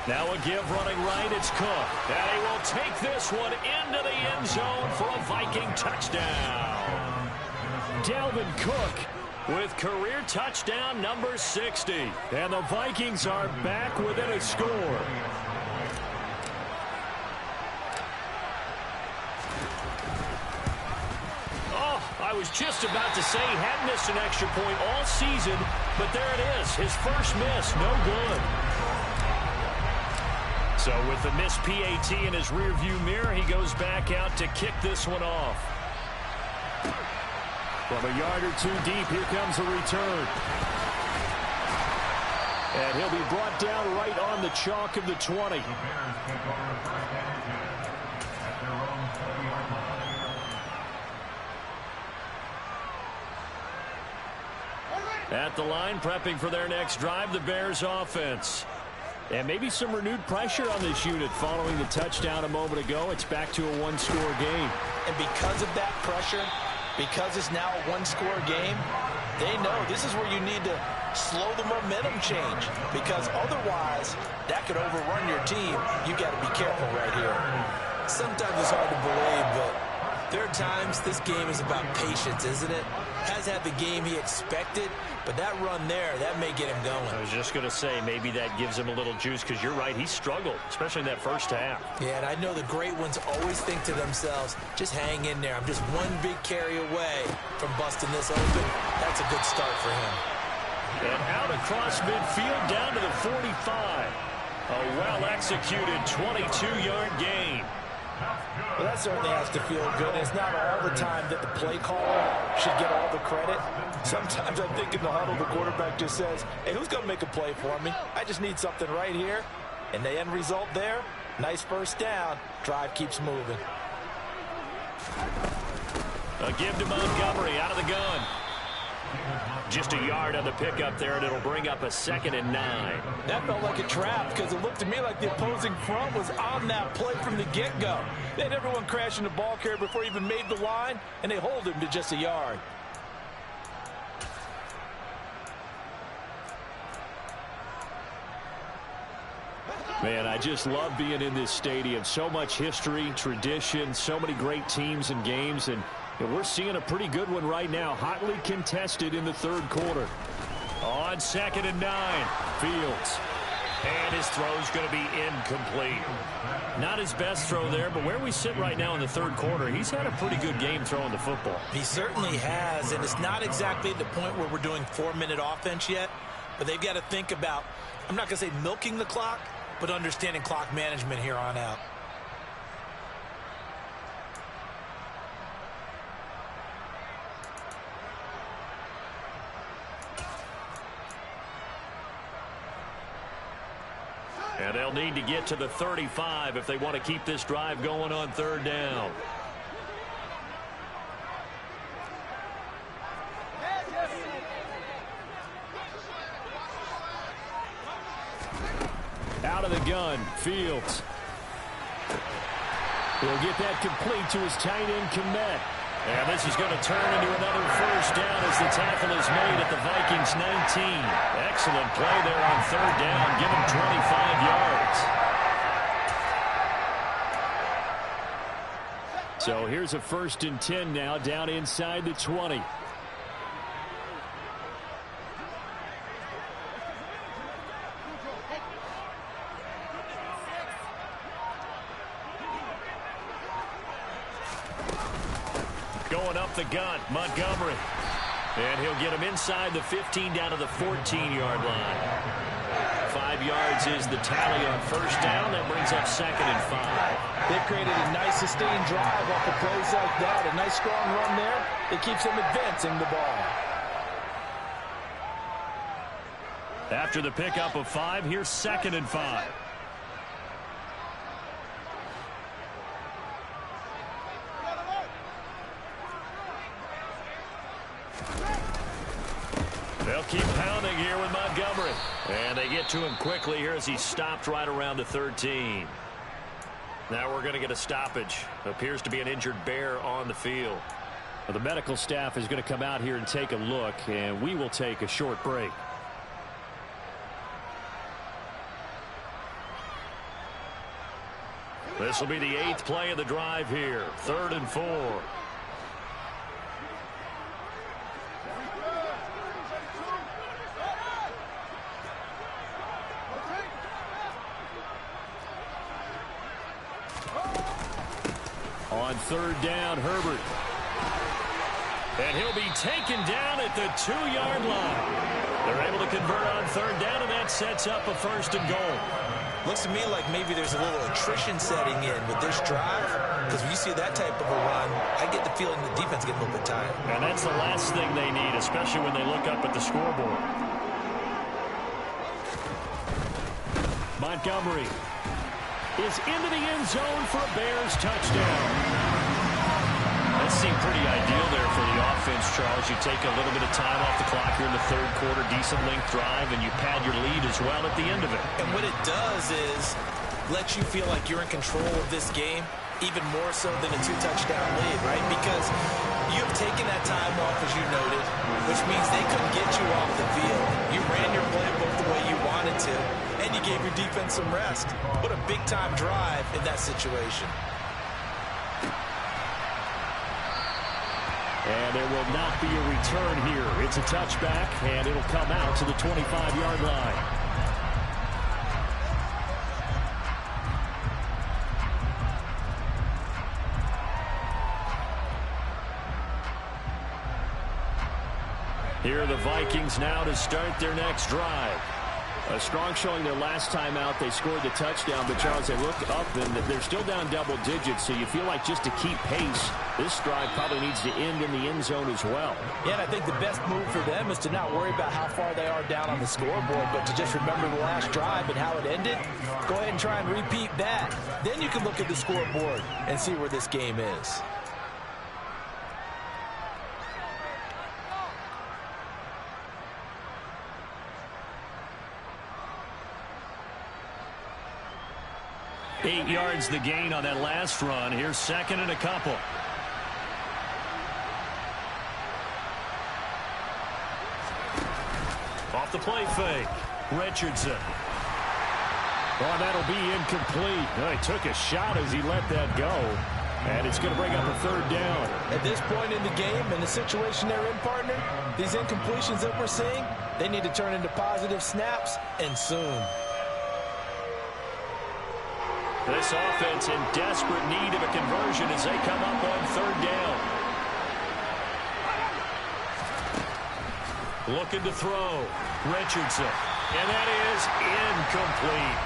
Now a give running right, it's Cook. And he will take this one into the end zone for a Viking touchdown. Dalvin Cook With career touchdown number 60. And the Vikings are back within a score. I was just about to say he had missed an extra point all season, but there it is. His first miss, no good. So with the missed PAT in his rearview mirror, he goes back out to kick this one off. From a yard or 2 deep, here comes a return. And he'll be brought down right on the chalk of the 20. At the line, prepping for their next drive, the Bears offense. And maybe some renewed pressure on this unit following the touchdown a moment ago. It's back to a one-score game. And because of that pressure, because it's now a one-score game, they know this is where you need to slow the momentum change, because otherwise that could overrun your team. You got to be careful right here. Sometimes it's hard to believe, but there are times this game is about patience, isn't it? Has had the game he expected, but that run there, that may get him going. I was just going to say, maybe that gives him a little juice, because you're right, he struggled, especially in that first half. Yeah, and I know the great ones always think to themselves, just hang in there. I'm just one big carry away from busting this open. That's a good start for him. And out across midfield, down to the 45. A well-executed 22-yard gain. Well, that certainly has to feel good. It's not all the time that the play caller should get all the credit. Sometimes I think in the huddle, the quarterback just says, hey, who's going to make a play for me? I just need something right here. And the end result there, nice first down. Drive keeps moving. A give to Montgomery out of the gun. Just a yard on the pickup there, and it'll bring up a 2nd and 9. That felt like a trap, because it looked to me like the opposing front was on that play from the get-go. They had everyone crashing the ball carrier before he even made the line, and they hold him to just a yard. Man, I just love being in this stadium. So much history, tradition, so many great teams and games, and we're seeing a pretty good one right now, hotly contested in the third quarter. On 2nd and 9, Fields. And his throw's going to be incomplete. Not his best throw there, but where we sit right now in the third quarter, he's had a pretty good game throwing the football. He certainly has, and it's not exactly the point where we're doing 4-minute offense yet, but they've got to think about, I'm not going to say milking the clock, but understanding clock management here on out. And they'll need to get to the 35 if they want to keep this drive going on 3rd down. Out of the gun, Fields. He'll get that complete to his tight end, Kmet. And this is going to turn into another first down as the tackle is made at the Vikings 19. Excellent play there on third down. Give him 25 yards. So here's a 1st and 10 now, down inside the 20. Going up the gut, Montgomery. And he'll get him inside the 15 down to the 14-yard line. 5 yards is the tally on first down. That brings up 2nd and 5. They've created a nice sustained drive off of plays like that. A nice strong run there. It keeps them advancing the ball. After the pickup of 5, here's 2nd and 5. They'll keep pounding here with Montgomery. And they get to him quickly here as he stopped right around the 13. Now we're going to get a stoppage. Appears to be an injured Bear on the field. Well, the medical staff is going to come out here and take a look, and we will take a short break. This will be the 8th play of the drive here. 3rd and 4. On 3rd down, Herbert. And he'll be taken down at the 2-yard line. They're able to convert on 3rd down, and that sets up a 1st and goal. Looks to me like maybe there's a little attrition setting in with this drive, because when you see that type of a run, I get the feeling the defense is getting a little bit tired. And that's the last thing they need, especially when they look up at the scoreboard. Montgomery is into the end zone for a Bears touchdown. That seemed pretty ideal there for the offense, Charles. You take a little bit of time off the clock here in the 3rd quarter, decent length drive, and you pad your lead as well at the end of it. And what it does is let you feel like you're in control of this game, even more so than a 2-touchdown lead, right? Because you've taken that time off, as you noted, which means they couldn't get you off the field. You ran your playbook the way you wanted to, and you gave your defense some rest. What a big-time drive in that situation. And there will not be a return here. It's a touchback, and it'll come out to the 25-yard line. Here are the Vikings now to start their next drive. A strong showing their last time out. They scored the touchdown, but Charles, they look up and they're still down double digits, so you feel like just to keep pace, this drive probably needs to end in the end zone as well. Yeah, and I think the best move for them is to not worry about how far they are down on the scoreboard, but to just remember the last drive and how it ended. Go ahead and try and repeat that. Then you can look at the scoreboard and see where this game is. Eight yards the gain on that last run. Here's 2nd and a couple. Off the play fake. Richardson. Oh, that'll be incomplete. Oh, he took a shot as he let that go. And it's going to bring up a 3rd down. At this point in the game, in the situation they're in, partner, these incompletions that we're seeing, they need to turn into positive snaps, and soon. This offense in desperate need of a conversion as they come up on 3rd down. Looking to throw. Richardson. And that is incomplete.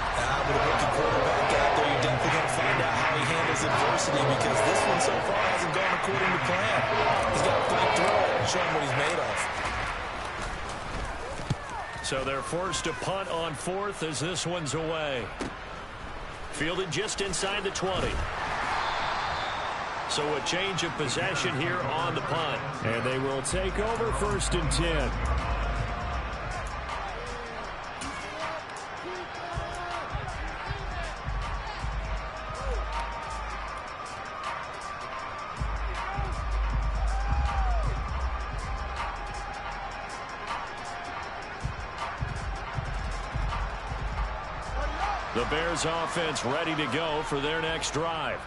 With a rookie quarterback out there, you're definitely going to find out how he handles adversity, because this one so far hasn't gone according to plan. He's got to fight through it and show him what he's made of. So they're forced to punt on 4th as this one's away. Fielded just inside the 20. So a change of possession here on the punt. And they will take over 1st and 10. The Bears offense ready to go for their next drive.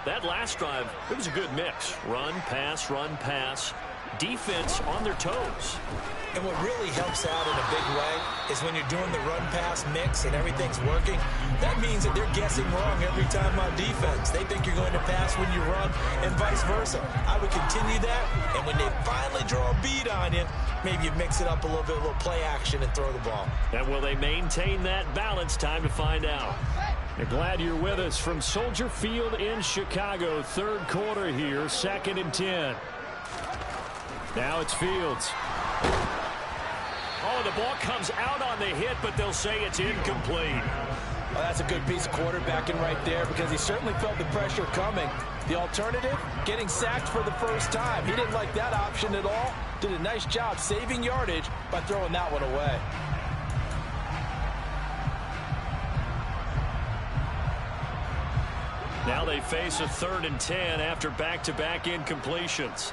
That last drive, it was a good mix. Run, pass, defense on their toes. And what really helps out in a big way is when you're doing the run-pass mix and everything's working, that means that they're guessing wrong every time on defense. They think you're going to pass when you run and vice versa. I would continue that, and when they finally draw a bead on you, maybe you mix it up a little bit, a little play action and throw the ball. And will they maintain that balance? Time to find out. We're glad you're with us from Soldier Field in Chicago. Third quarter here, 2nd and 10. Now it's Fields. Oh, the ball comes out on the hit, but they'll say it's incomplete. Well, that's a good piece of quarterbacking right there because he certainly felt the pressure coming. The alternative, getting sacked for the first time. He didn't like that option at all. Did a nice job saving yardage by throwing that one away. Now they face a 3rd and 10 after back-to-back incompletions.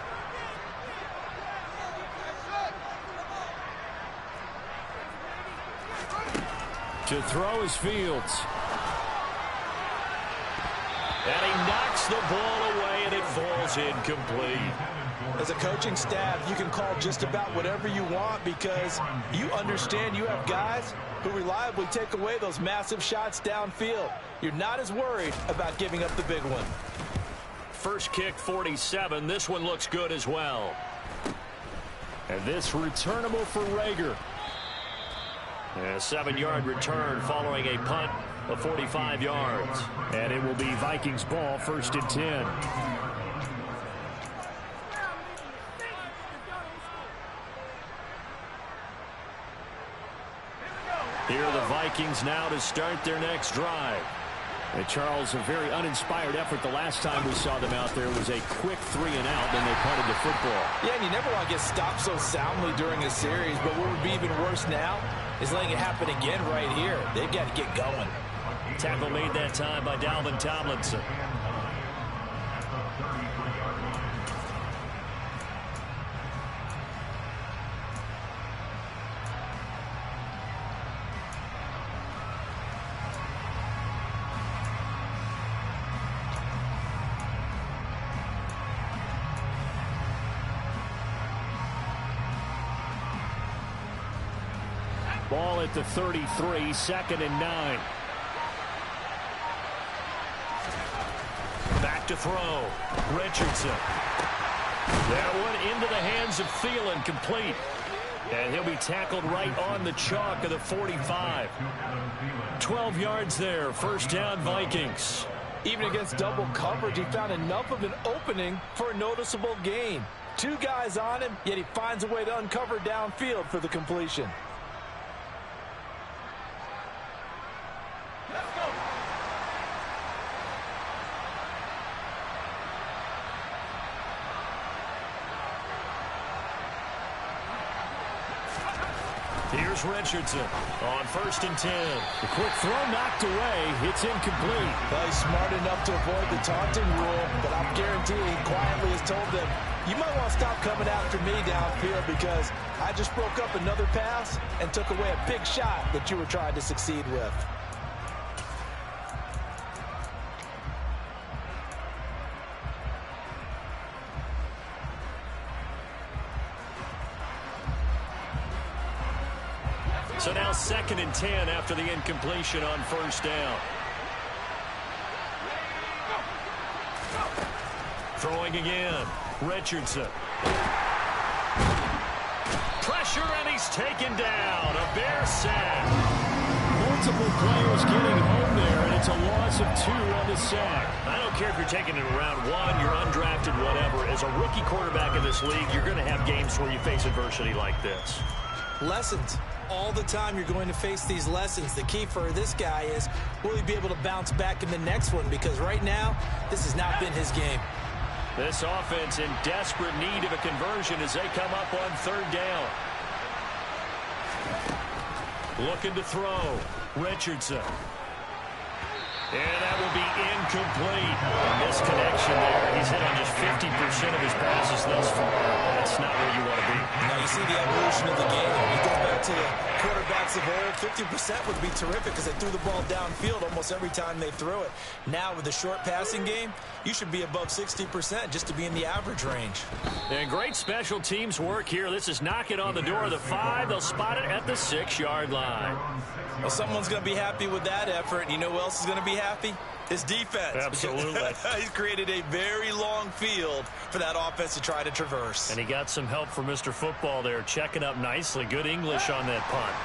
To throw is Fields. And he knocks the ball away, and it falls incomplete. As a coaching staff, you can call just about whatever you want because you understand you have guys who reliably take away those massive shots downfield. You're not as worried about giving up the big one. First kick, 47. This one looks good as well. And this returnable for Rager. A 7-yard return following a punt of 45 yards. And it will be Vikings ball, 1st and 10. Here are the Vikings now to start their next drive. And Charles, a very uninspired effort the last time we saw them out there was a quick 3-and-out, then they punted the football. Yeah, and you never want to get stopped so soundly during a series, but what would be even worse now is letting it happen again right here. They've got to get going. Tackle made that time by Dalvin Tomlinson. Ball at the 33, 2nd and 9. Back to throw. Richardson. That one into the hands of Thielen, complete. And he'll be tackled right on the chalk of the 45. 12 yards there. First down, Vikings. Even against double coverage, he found enough of an opening for a noticeable gain. 2 guys on him, yet he finds a way to uncover downfield for the completion. Here's Richardson on 1st and 10. The quick throw knocked away. It's incomplete. Well, he's smart enough to avoid the taunting rule, but I'm guaranteeing he quietly has told them, you might want to stop coming after me downfield because I just broke up another pass and took away a big shot that you were trying to succeed with. So now 2nd and 10 after the incompletion on 1st down. Throwing again. Richardson. Pressure, and he's taken down. A Bear sack. Multiple players getting home there, and it's a loss of 2 on the sack. I don't care if you're taking it in round 1, you're undrafted, whatever. As a rookie quarterback in this league, you're going to have games where you face adversity like this. Lessons. All the time you're going to face these lessons. The key for this guy is, will he be able to bounce back in the next one? Because right now, this has not been his game. This offense in desperate need of a conversion as they come up on 3rd down. Looking to throw. Richardson. And that will be incomplete. Misconnection there. He's hit on just 50% of his passes thus far. That's not where you want to be. Now you see the evolution of the game. You go back to the quarterbacks of old, 50% would be terrific because they threw the ball downfield almost every time they threw it. Now with the short passing game, you should be above 60% just to be in the average range. And great special teams work here. This is knocking on the door of the 5. They'll spot it at the 6-yard line. Well, someone's going to be happy with that effort. And you know who else is going to be happy? His defense. Absolutely. He's created a very long field for that offense to try to traverse. And he got some help from Mr. Football there, checking up nicely. Good English on that punt.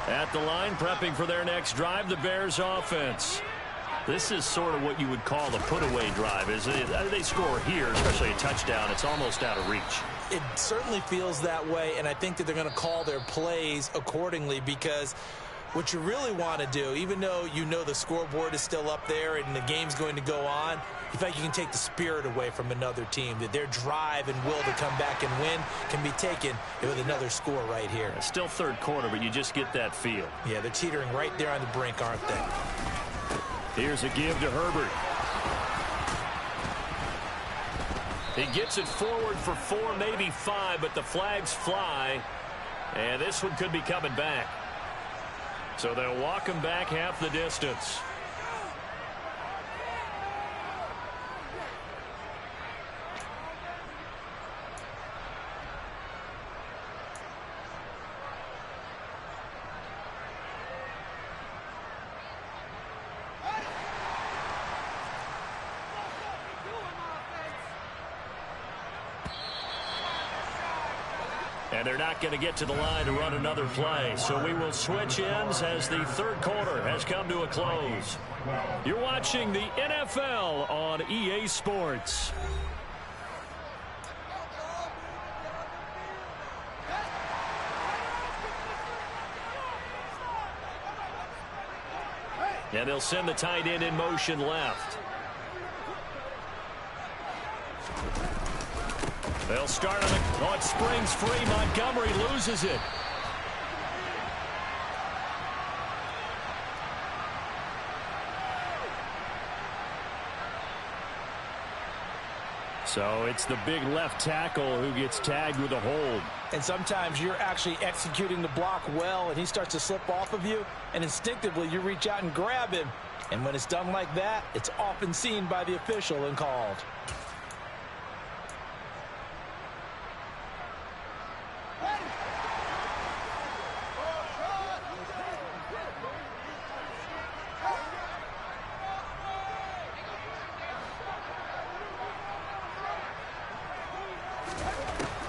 At the line, prepping for their next drive, the Bears offense. This is sort of what you would call a put-away drive. They score here, especially a touchdown. It's almost out of reach. It certainly feels that way, and I think that they're going to call their plays accordingly because what you really want to do, even though you know the scoreboard is still up there and the game's going to go on, you feel like you can take the spirit away from another team, that their drive and will to come back and win can be taken with another score right here. It's still third quarter, but you just get that feel. Yeah, they're teetering right there on the brink, aren't they? Here's a give to Herbert. He gets it forward for 4, maybe 5, but the flags fly, and this one could be coming back. So they'll walk him back half the distance. And they're not going to get to the line to run another play. So we will switch ends as the third quarter has come to a close. You're watching the NFL on EA Sports. And they'll send the tight end in motion left. They'll start on it springs free. Montgomery loses it. So it's the big left tackle who gets tagged with a hold. And sometimes you're actually executing the block well, and he starts to slip off of you, and instinctively you reach out and grab him. And when it's done like that, it's often seen by the official and called.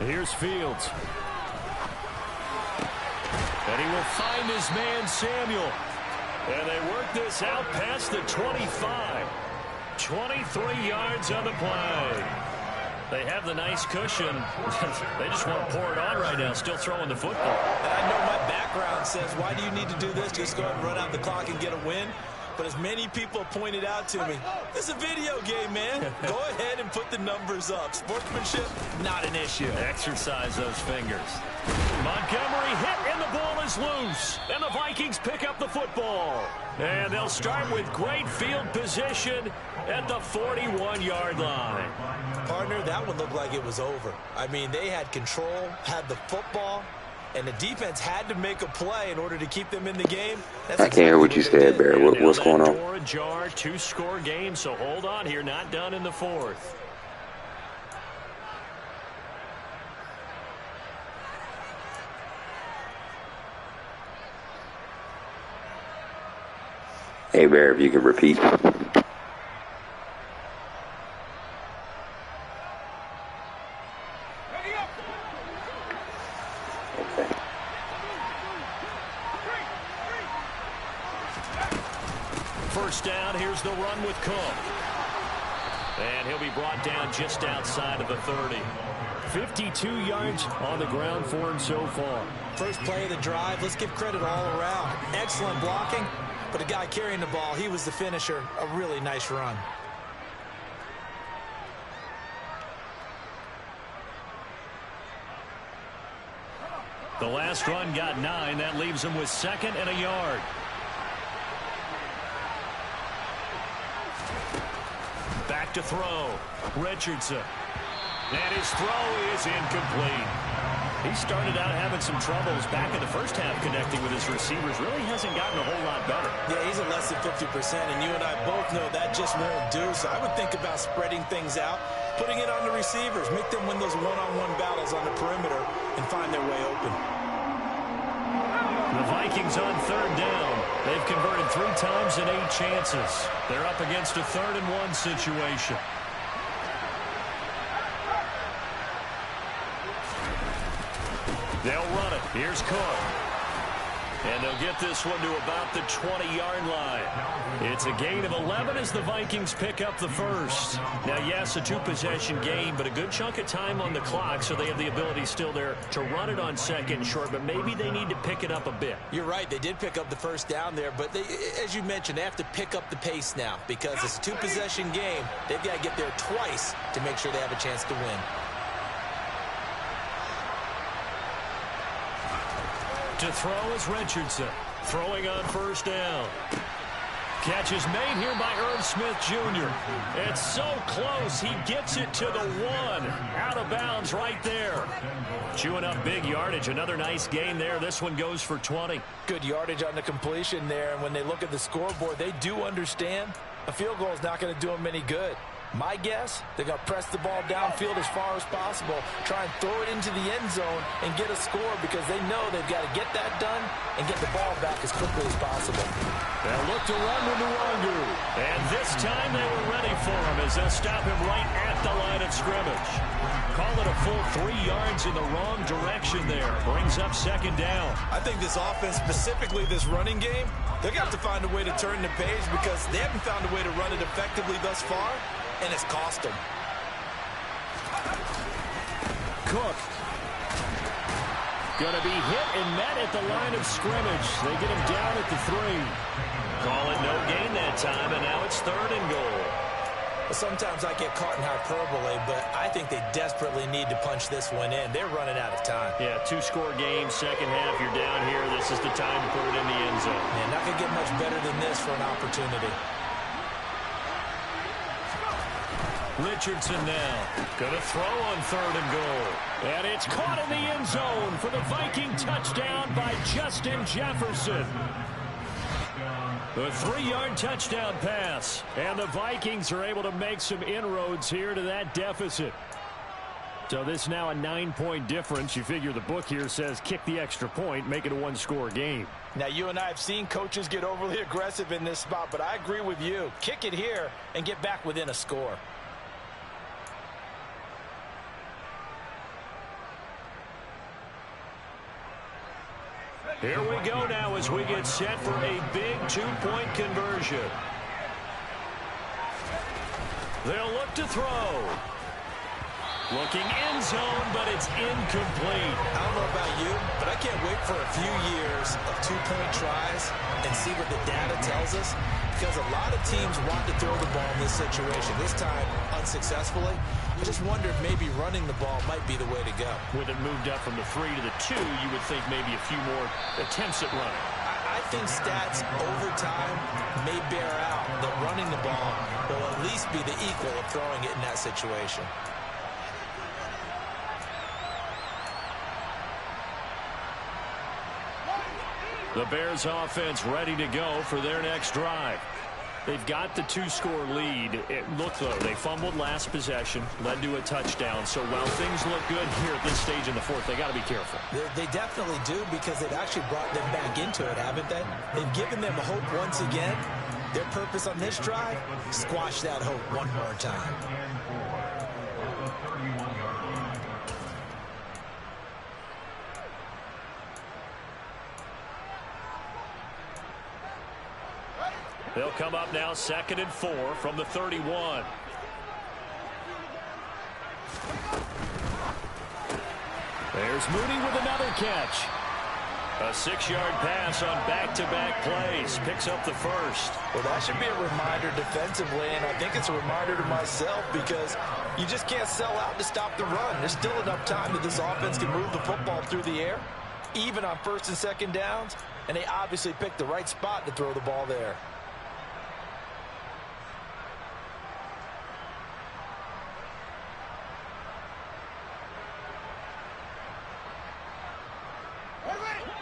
Here's Fields. And he will find his man, Samuel. And they work this out past the 25. 23 yards on the play. They have the nice cushion. They just want to pour it on right now, still throwing the football. And I know my background says, why do you need to do this? Just go ahead and run out the clock and get a win. But as many people pointed out to me, this is a video game, man. Go ahead and put the numbers up. Sportsmanship, not an issue. Exercise those fingers. Montgomery hit, and the ball is loose. And the Vikings pick up the football. And they'll start with great field position at the 41-yard line. Partner, that one looked like it was over. I mean, they had control, had the football, and the defense had to make a play in order to keep them in the game. That's I can't hear what you said, Bear. What's going on? Door ajar, 2-score game, so hold on here. Not done in the fourth. Hey, Bear, if you could repeat. First down, here's the run with Cook. And he'll be brought down just outside of the 30. 52 yards on the ground for him so far. First play of the drive, let's give credit all around. Excellent blocking, but the guy carrying the ball, he was the finisher. A really nice run. The last run got 9. That leaves him with 2nd and a yard. Back to throw. Richardson. And his throw is incomplete. He started out having some troubles back in the first half connecting with his receivers. Really hasn't gotten a whole lot better. Yeah, he's at less than 50%, and you and I both know that just won't do. So I would think about spreading things out, putting it on the receivers, make them win those one-on-one battles on the perimeter, and find their way open. The Vikings on third down. They've converted 3 times and 8 chances. They're up against a 3rd and 1 situation. They'll run it. Here's Cook. And they'll get this one to about the 20-yard line. It's a gain of 11 as the Vikings pick up the first. Now, yes, a 2-possession game, but a good chunk of time on the clock, so they have the ability still there to run it on 2nd and short, but maybe they need to pick it up a bit. You're right. They did pick up the first down there, but they, as you mentioned, they have to pick up the pace now because it's a 2-possession game. They've got to get there twice to make sure they have a chance to win. To throw is Richardson. Throwing on first down. Catch is made here by Irv Smith Jr. It's so close. He gets it to the 1. Out of bounds right there. Chewing up big yardage. Another nice gain there. This one goes for 20. Good yardage on the completion there. And when they look at the scoreboard, they do understand a field goal is not going to do them any good. My guess, they're going to press the ball downfield as far as possible, try and throw it into the end zone and get a score because they know they've got to get that done and get the ball back as quickly as possible. They'll look to run with Nwangu. And this time they were ready for him as they'll stop him right at the line of scrimmage. Call it a full 3 yards in the wrong direction there. Brings up 2nd down. I think this offense, specifically this running game, they're going to have to find a way to turn the page because they haven't found a way to run it effectively thus far. And it's cost them. Cook. Going to be hit and met at the line of scrimmage. They get him down at the 3. Call it no gain that time, and now it's 3rd and goal. Well, sometimes I get caught in hyperbole, but I think they desperately need to punch this one in. They're running out of time. Yeah, 2-score game, second half, you're down here. This is the time to put it in the end zone. Yeah, not going to get much better than this for an opportunity. Richardson now going to throw on 3rd and goal. And it's caught in the end zone for the Viking touchdown by Justin Jefferson. The 3-yard touchdown pass. And the Vikings are able to make some inroads here to that deficit. So this is now a 9-point difference. You figure the book here says kick the extra point, make it a 1-score game. Now, you and I have seen coaches get overly aggressive in this spot, but I agree with you. Kick it here and get back within a score. Here we go now as we get set for a big 2-point conversion. They'll look to throw. Looking end zone, but it's incomplete. I don't know about you, but I can't wait for a few years of 2-point tries and see what the data tells us. Because a lot of teams want to throw the ball in this situation. This time, unsuccessfully. I just wonder if maybe running the ball might be the way to go. With it moved up from the 3 to the 2, you would think maybe a few more attempts at running. I think stats over time may bear out that running the ball will at least be the equal of throwing it in that situation. The Bears offense ready to go for their next drive. They've got the 2-score lead. Look, though, they fumbled last possession, led to a touchdown. So while things look good here at this stage in the 4th, they got to be careful. They definitely do because they've actually brought them back into it, haven't they? They've given them hope once again. Their purpose on this drive, squash that hope one more time. They'll come up now 2nd and 4 from the 31. There's Mooney with another catch. A 6-yard pass on back-to-back plays. Picks up the first. Well, that should be a reminder defensively, and I think it's a reminder to myself because you just can't sell out to stop the run. There's still enough time that this offense can move the football through the air, even on 1st and 2nd downs, and they obviously picked the right spot to throw the ball there.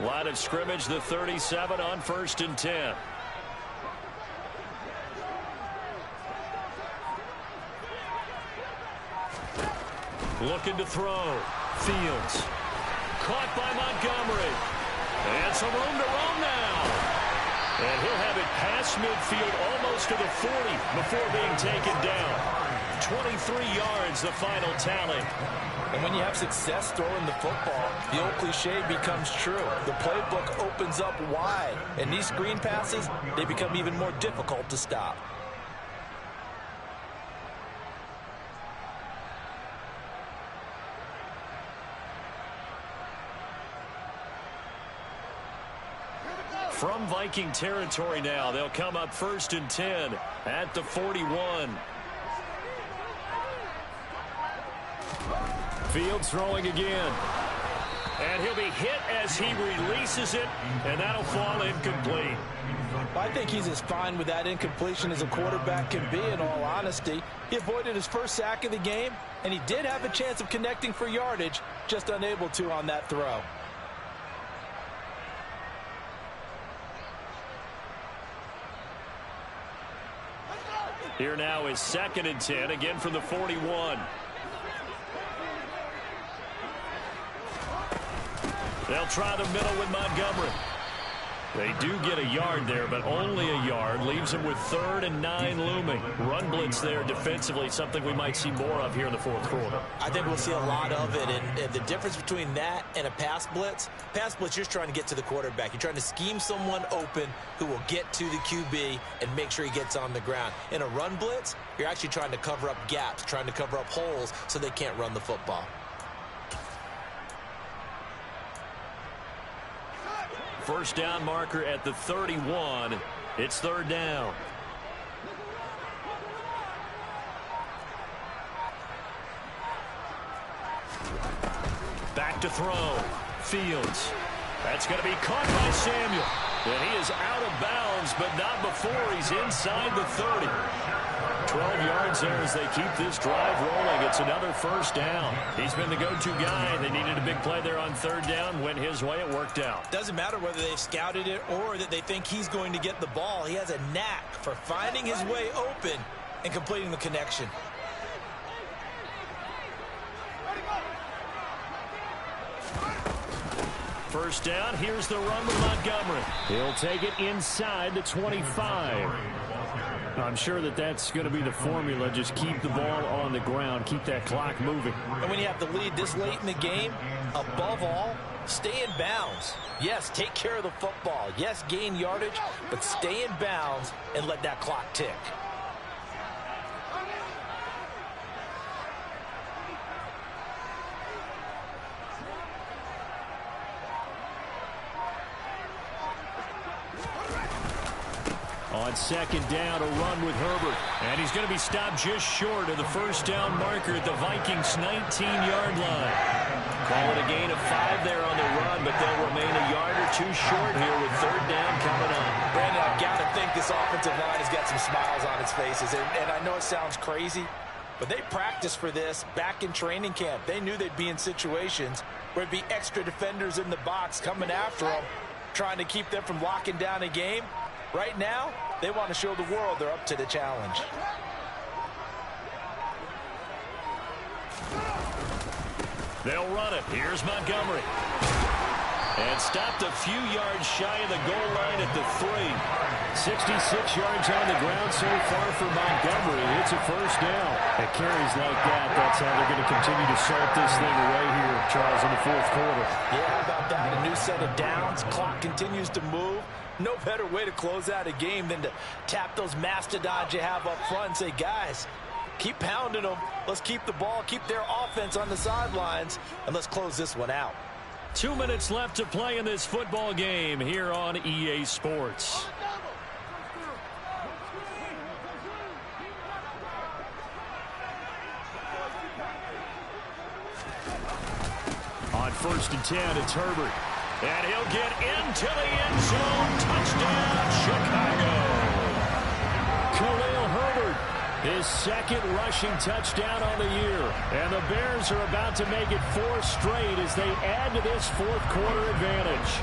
Line of scrimmage, the 37 on 1st and 10. Looking to throw. Fields. Caught by Montgomery. And some room to roam now. And he'll have it past midfield almost to the 40 before being taken down. 23 yards, the final tally. And when you have success throwing the football, the old cliche becomes true. The playbook opens up wide. And these screen passes, they become even more difficult to stop. From Viking territory now, they'll come up 1st and 10 at the 41. Fields throwing again. And he'll be hit as he releases it, and that'll fall incomplete. I think he's as fine with that incompletion as a quarterback can be, in all honesty. He avoided his first sack of the game, and he did have a chance of connecting for yardage, just unable to on that throw. Here now is 2nd and 10, again from the 41. They'll try the middle with Montgomery. They do get a yard there, but only a yard. Leaves them with 3rd and 9 looming. Run blitz there defensively, something we might see more of here in the 4th quarter. I think we'll see a lot of it. And the difference between that and a pass blitz, you're just trying to get to the quarterback. You're trying to scheme someone open who will get to the QB and make sure he gets on the ground. In a run blitz, you're actually trying to cover up gaps, trying to cover up holes so they can't run the football. First down marker at the 31. It's 3rd down. Back to throw. Fields. That's going to be caught by Samuel. And he is out of bounds, but not before he's inside the 30. 12 yards there as they keep this drive rolling. It's another first down. He's been the go-to guy. They needed a big play there on 3rd down. Went his way. It worked out. Doesn't matter whether they've scouted it or that they think he's going to get the ball. He has a knack for finding his way open and completing the connection. First down. Here's the run with Montgomery. He'll take it inside the 25. I'm sure that's going to be the formula. Just keep the ball on the ground. Keep that clock moving. And when you have the lead this late in the game, above all, stay in bounds. Yes, take care of the football. Yes, gain yardage, but stay in bounds and let that clock tick. On 2nd down, a run with Herbert. And he's going to be stopped just short of the first down marker at the Vikings' 19-yard line. Call it a gain of 5 there on the run, but they'll remain a yard or 2 short here with 3rd down coming on. Brandon, I've got to think this offensive line has got some smiles on its faces. And I know it sounds crazy, but they practiced for this back in training camp. They knew they'd be in situations where it'd be extra defenders in the box coming after them, trying to keep them from locking down a game. Right now, they want to show the world they're up to the challenge. They'll run it. Here's Montgomery. And stopped a few yards shy of the goal line at the 3. 66 yards on the ground so far for Montgomery. It's a first down. At carries like that, that's how they're going to continue to salt this thing away here, Charles, in the 4th quarter. Yeah, how about that? A new set of downs. Clock continues to move. No better way to close out a game than to tap those mastodons you have up front and say, guys, keep pounding them. Let's keep the ball, keep their offense on the sidelines, and let's close this one out. 2 minutes left to play in this football game here on EA Sports. On 1st and 10, it's Herbert. And he'll get into the end zone. Touchdown, Chicago. Khalil Herbert, his second rushing touchdown on the year. And the Bears are about to make it 4 straight as they add to this fourth quarter advantage.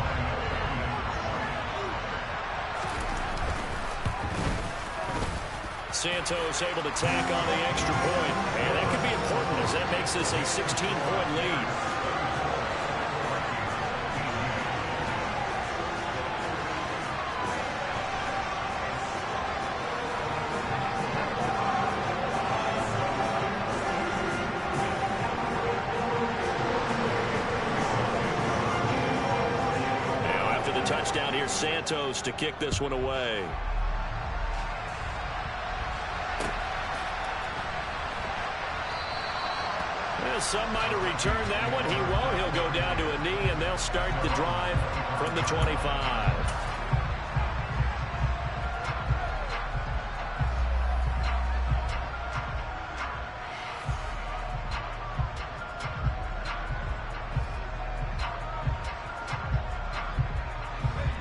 Santos able to tack on the extra point. And that could be important as that makes this a 16-point lead. Now after the touchdown, here's Santos to kick this one away. Some might have returned that one. He won't. He'll go down to a knee, and they'll start the drive from the 25.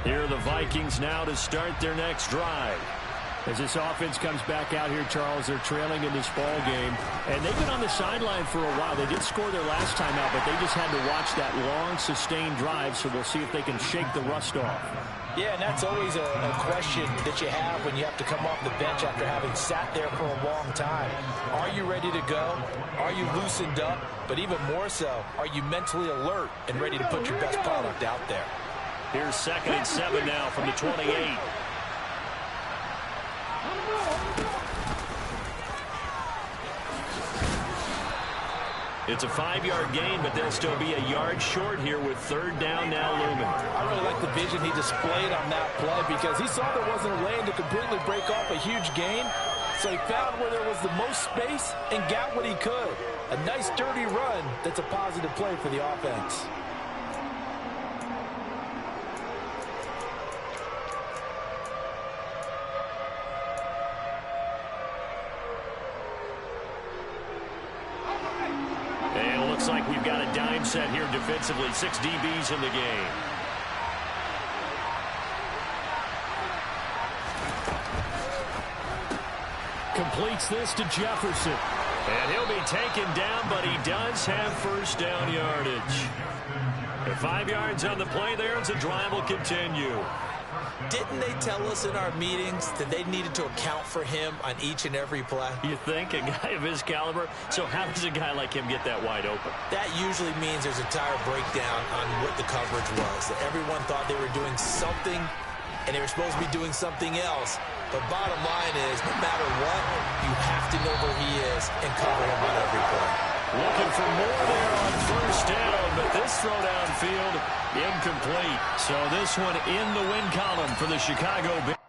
Here are the Vikings now to start their next drive. As this offense comes back out here, Charles, they're trailing in this ball game. And they've been on the sideline for a while. They did score their last time out, but they just had to watch that long, sustained drive, so we'll see if they can shake the rust off. Yeah, and that's always a question that you have when you have to come off the bench after having sat there for a long time. Are you ready to go? Are you loosened up? But even more so, are you mentally alert and ready to put your best product out there? Here's 2nd and 7 now from the 28. It's a 5-yard gain, but they'll still be a yard short here with 3rd down now looming. I really like the vision he displayed on that play because he saw there wasn't a lane to completely break off a huge gain. So he found where there was the most space and got what he could. A nice, dirty run that's a positive play for the offense. Looks like we've got a dime set here defensively. 6 DBs in the game. Completes this to Jefferson. And he'll be taken down, but he does have 1st down yardage. And 5 yards on the play there as the drive will continue. Didn't they tell us in our meetings that they needed to account for him on each and every play? You think? A guy of his caliber? So how does a guy like him get that wide open? That usually means there's a entire breakdown on what the coverage was. That everyone thought they were doing something, and they were supposed to be doing something else. But bottom line is, no matter what, you have to know where he is and cover him on every play. Looking for more there on 1st down, but this throw downfield incomplete. So this one in the win column for the Chicago Bears.